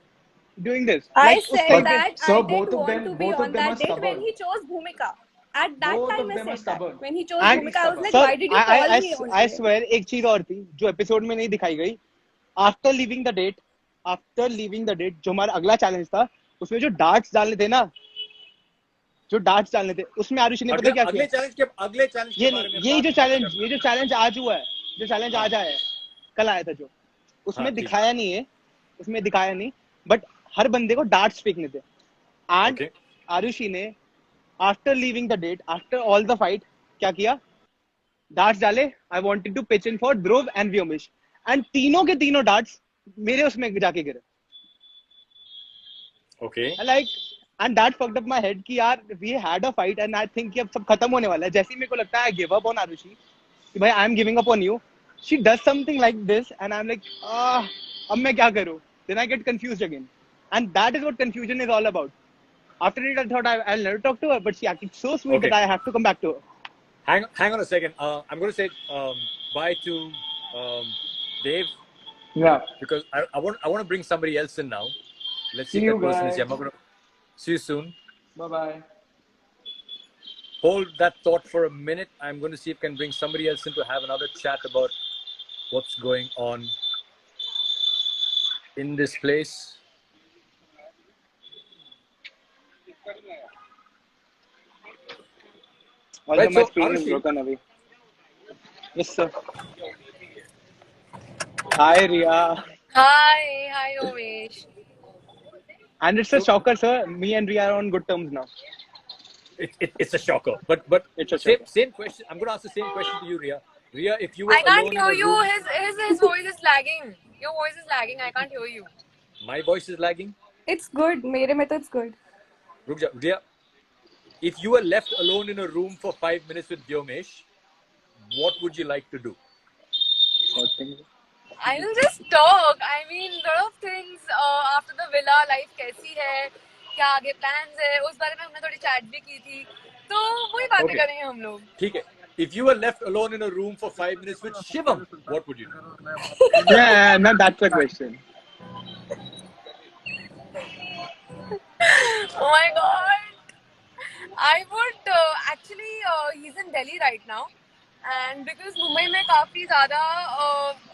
doing this? I Like, said उस that So I both didn't of want them- to be both of on them that are date when stubborn. he chose Bhumika. At that Both time of I them are said that. stubborn. When he chose And- Bhumika, I was like, Sir, why did you call me only? I swear एक चीज और थी जो episode में नहीं दिखाई गई. After leaving the date जो हमारा अगला चैलेंज था उसमें जो डार्ट्स डालने थे ना, उसमें आरुषि ने पता क्या अगले किया? चैलेंज ये जो चैलेंज आज हुआ है, जो चैलेंज आज आया है, कल आया था जो, उसमें हाँ, ठीक। दिखाया नहीं बट हर बंदे को डार्ट्स फेंकने थे. And Okay. आरुषि ने after leaving the date, after all the fight क्या किया? डार्ट्स डाले. I wanted to pitch in for Dhruv and Vyomesh and तीनों के तीनों डार्ट्स मेरे उसमें जाके गिरे. Okay. Like and that fucked up my head कि यार we had a fight and I think कि अब सब खत्म होने वाला है. जैसे ही मेरे को लगता है I give up on Aarushi कि भाई I am giving up on you, she does something like this and I am like अब मैं क्या करूं? Then I get confused again and that is what confusion is all about. After it I thought I'll never talk to her, but she acted so sweet Okay. that I have to come back to her. Hang on a second. I'm going to say bye to Dave Yeah. because I want to bring somebody else in now. Let's see See if you that person is guys. here. I'm not gonna see you soon. Bye bye. Hold that thought for a minute. I'm going to see if I can bring somebody else in to have another chat about what's going on in this place. Although Right, my so, screen is Arushi- broken away. Yes, sir. Hi, Ria. Hi, Omesh. And it's a shocker, sir. Me and Ria are on good terms now. It's a shocker. But It's a shocker. same question. I'm going to ask the same question to you, Ria. Riya, if you were I can't alone in hear a you. room, His voice is lagging. Your voice is lagging. I can't hear you. my voice is lagging. It's good. मेरे में तो it's good. रुक जा, Riya. If you were left alone in a room for 5 minutes with Vyomesh, what would you like to do? I will just talk. I mean, lot of things after the villa life कैसी है, क्या आगे plans है, उस बारे में हमने थोड़ी chat भी की थी. तो वही बातें Okay. करेंगे हम लोग. ठीक है. If you were left alone in a room for 5 minutes with Shivam, what would you do? Yeah, no, that's the question. Oh my god. I would actually he's in Delhi right now. And because Mumbai में काफी ज़्यादा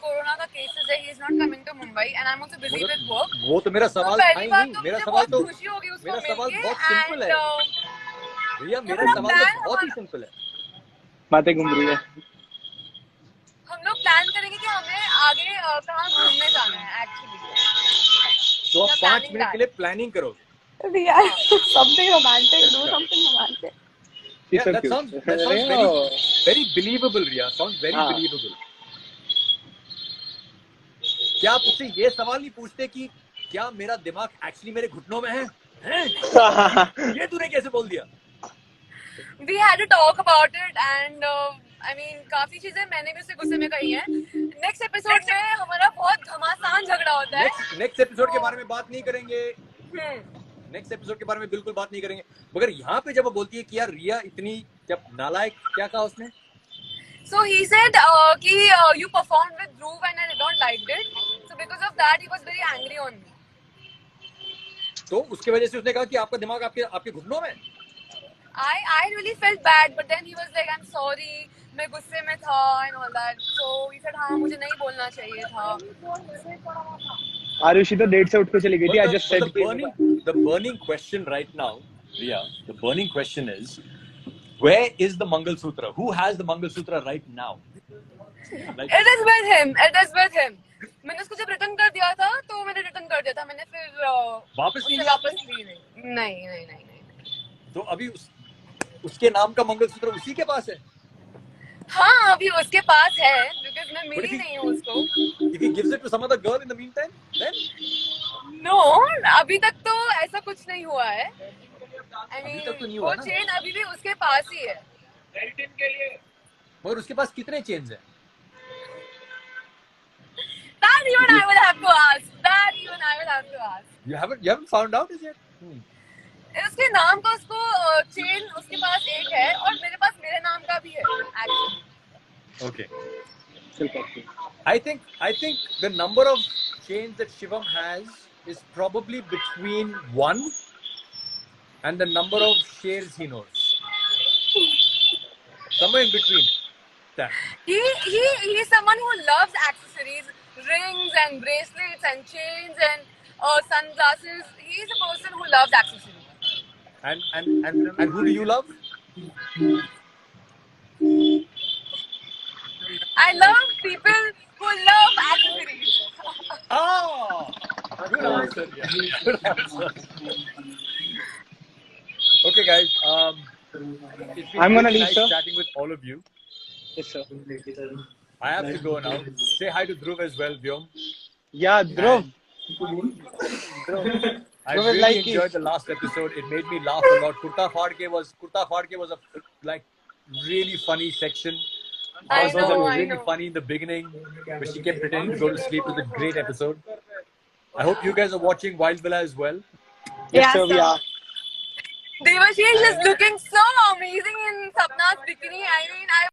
corona का cases है, he is not coming to Mumbai, and I'm also busy with work. वो तो मेरा तो सवाल था पहली ही बात नहीं. तो मेरा मुझे सवाल बहुत तो खुशी होगी उसको मेरा सवाल मिलके बहुत सिंपल and है. रिया, मेरा हम सवाल plan तो बहुत ही हमारा सिंपल है. बातें घूम रही है. हम लोग प्लान करेंगे कि हमें आगे कहाँ घूमने जाना है एक्चुअली. तो आप We are 5 planning मिनट के that. लिए प्लानिंग करोगे. Riya, something romantic. Do something romantic. She's Yeah, so that cute. sounds very very believable, Riya. Sounds very हाँ. believable. क्या आप उससे ये सवाल नहीं पूछते कि क्या मेरा दिमाग एक्चुअली मेरे घुटनों में है? हैं? ये तूने कैसे बोल दिया? We had to talk about it and I mean काफी चीजें मैंने भी उससे गुस्से में कही हैं. नेक्स्ट एपिसोड में हमारा बहुत घमासान झगड़ा होता है. नेक्स्ट एपिसोड के बारे में बात नहीं करेंगे. नेक्स्ट एपिसोड के बारे में बिल्कुल बात नहीं करेंगे. मगर यहाँ पे जब वो बोलती है कि यार रिया इतनी जब नालायक, क्या कहा उसने? So he said कि you performed with Dhruv and I did not like it. So because of that he was very angry on me. तो उसके वजह से उसने कहा कि आपका दिमाग आपके घुटनों में. I really felt bad, but then he was like, I'm sorry, मैं गुस्से में था and all that. So he said, हाँ मुझे नहीं बोलना चाहिए था. आरुषि तो डेट से उठ के चली गई थी. I just said the burning question right now, Riya, the burning question is, where is the Mangal Sutra? Who has the Mangal Sutra right now? Like, It is with him. It is with him. मैंने उसको जब return कर दिया था तो मैंने return कर दिया था. मैंने फिर वापस नहीं उससे लिया? वापस ली नहीं. तो अभी उसके नाम का मंगलसूत्र उसी के पास है. हाँ अभी उसके पास है because मैं But मिली if he- नहीं हूँ उसको. If he gives it to some other girl in the meantime, then No, अभी तक तो ऐसा कुछ नहीं हुआ है. I mean, अभी तक तो नहीं वो हुआ ना. चेन अभी भी उसके पास ही है. मगर उसके पास कितने चेन्स हैं? That even I will have to ask. You haven't found out as yet? उसके नाम का उसको चेन उसके पास एक है और मेरे पास मेरे नाम का भी है actually. Okay. I think the number of chains that Shivam has is probably between 1 and the number of shares he knows. Somewhere in between that. He's someone who loves accessories, rings and bracelets and chains and sunglasses. He's a person who loves accessories. And who do you love? I love people who love accessories. Ah, good answer. Yeah. Good answer. Okay, guys. It's been I'm gonna really leave, nice sir. chatting with all of you. Yes, sir. I have to go now. Say hi to Dhruv as well, Vyom. Yeah, Dhruv. I Dhruv is really like enjoyed the last episode. It made me laugh a lot. Kurta Fadke was a like really funny section. I Hers was know. really funny in the beginning, but she kept pretending to go to sleep. It was a great episode. I hope you guys are watching Wild Villa as well. Yes, sir, we are. Devashish is looking so amazing in Sapna's bikini. I mean, I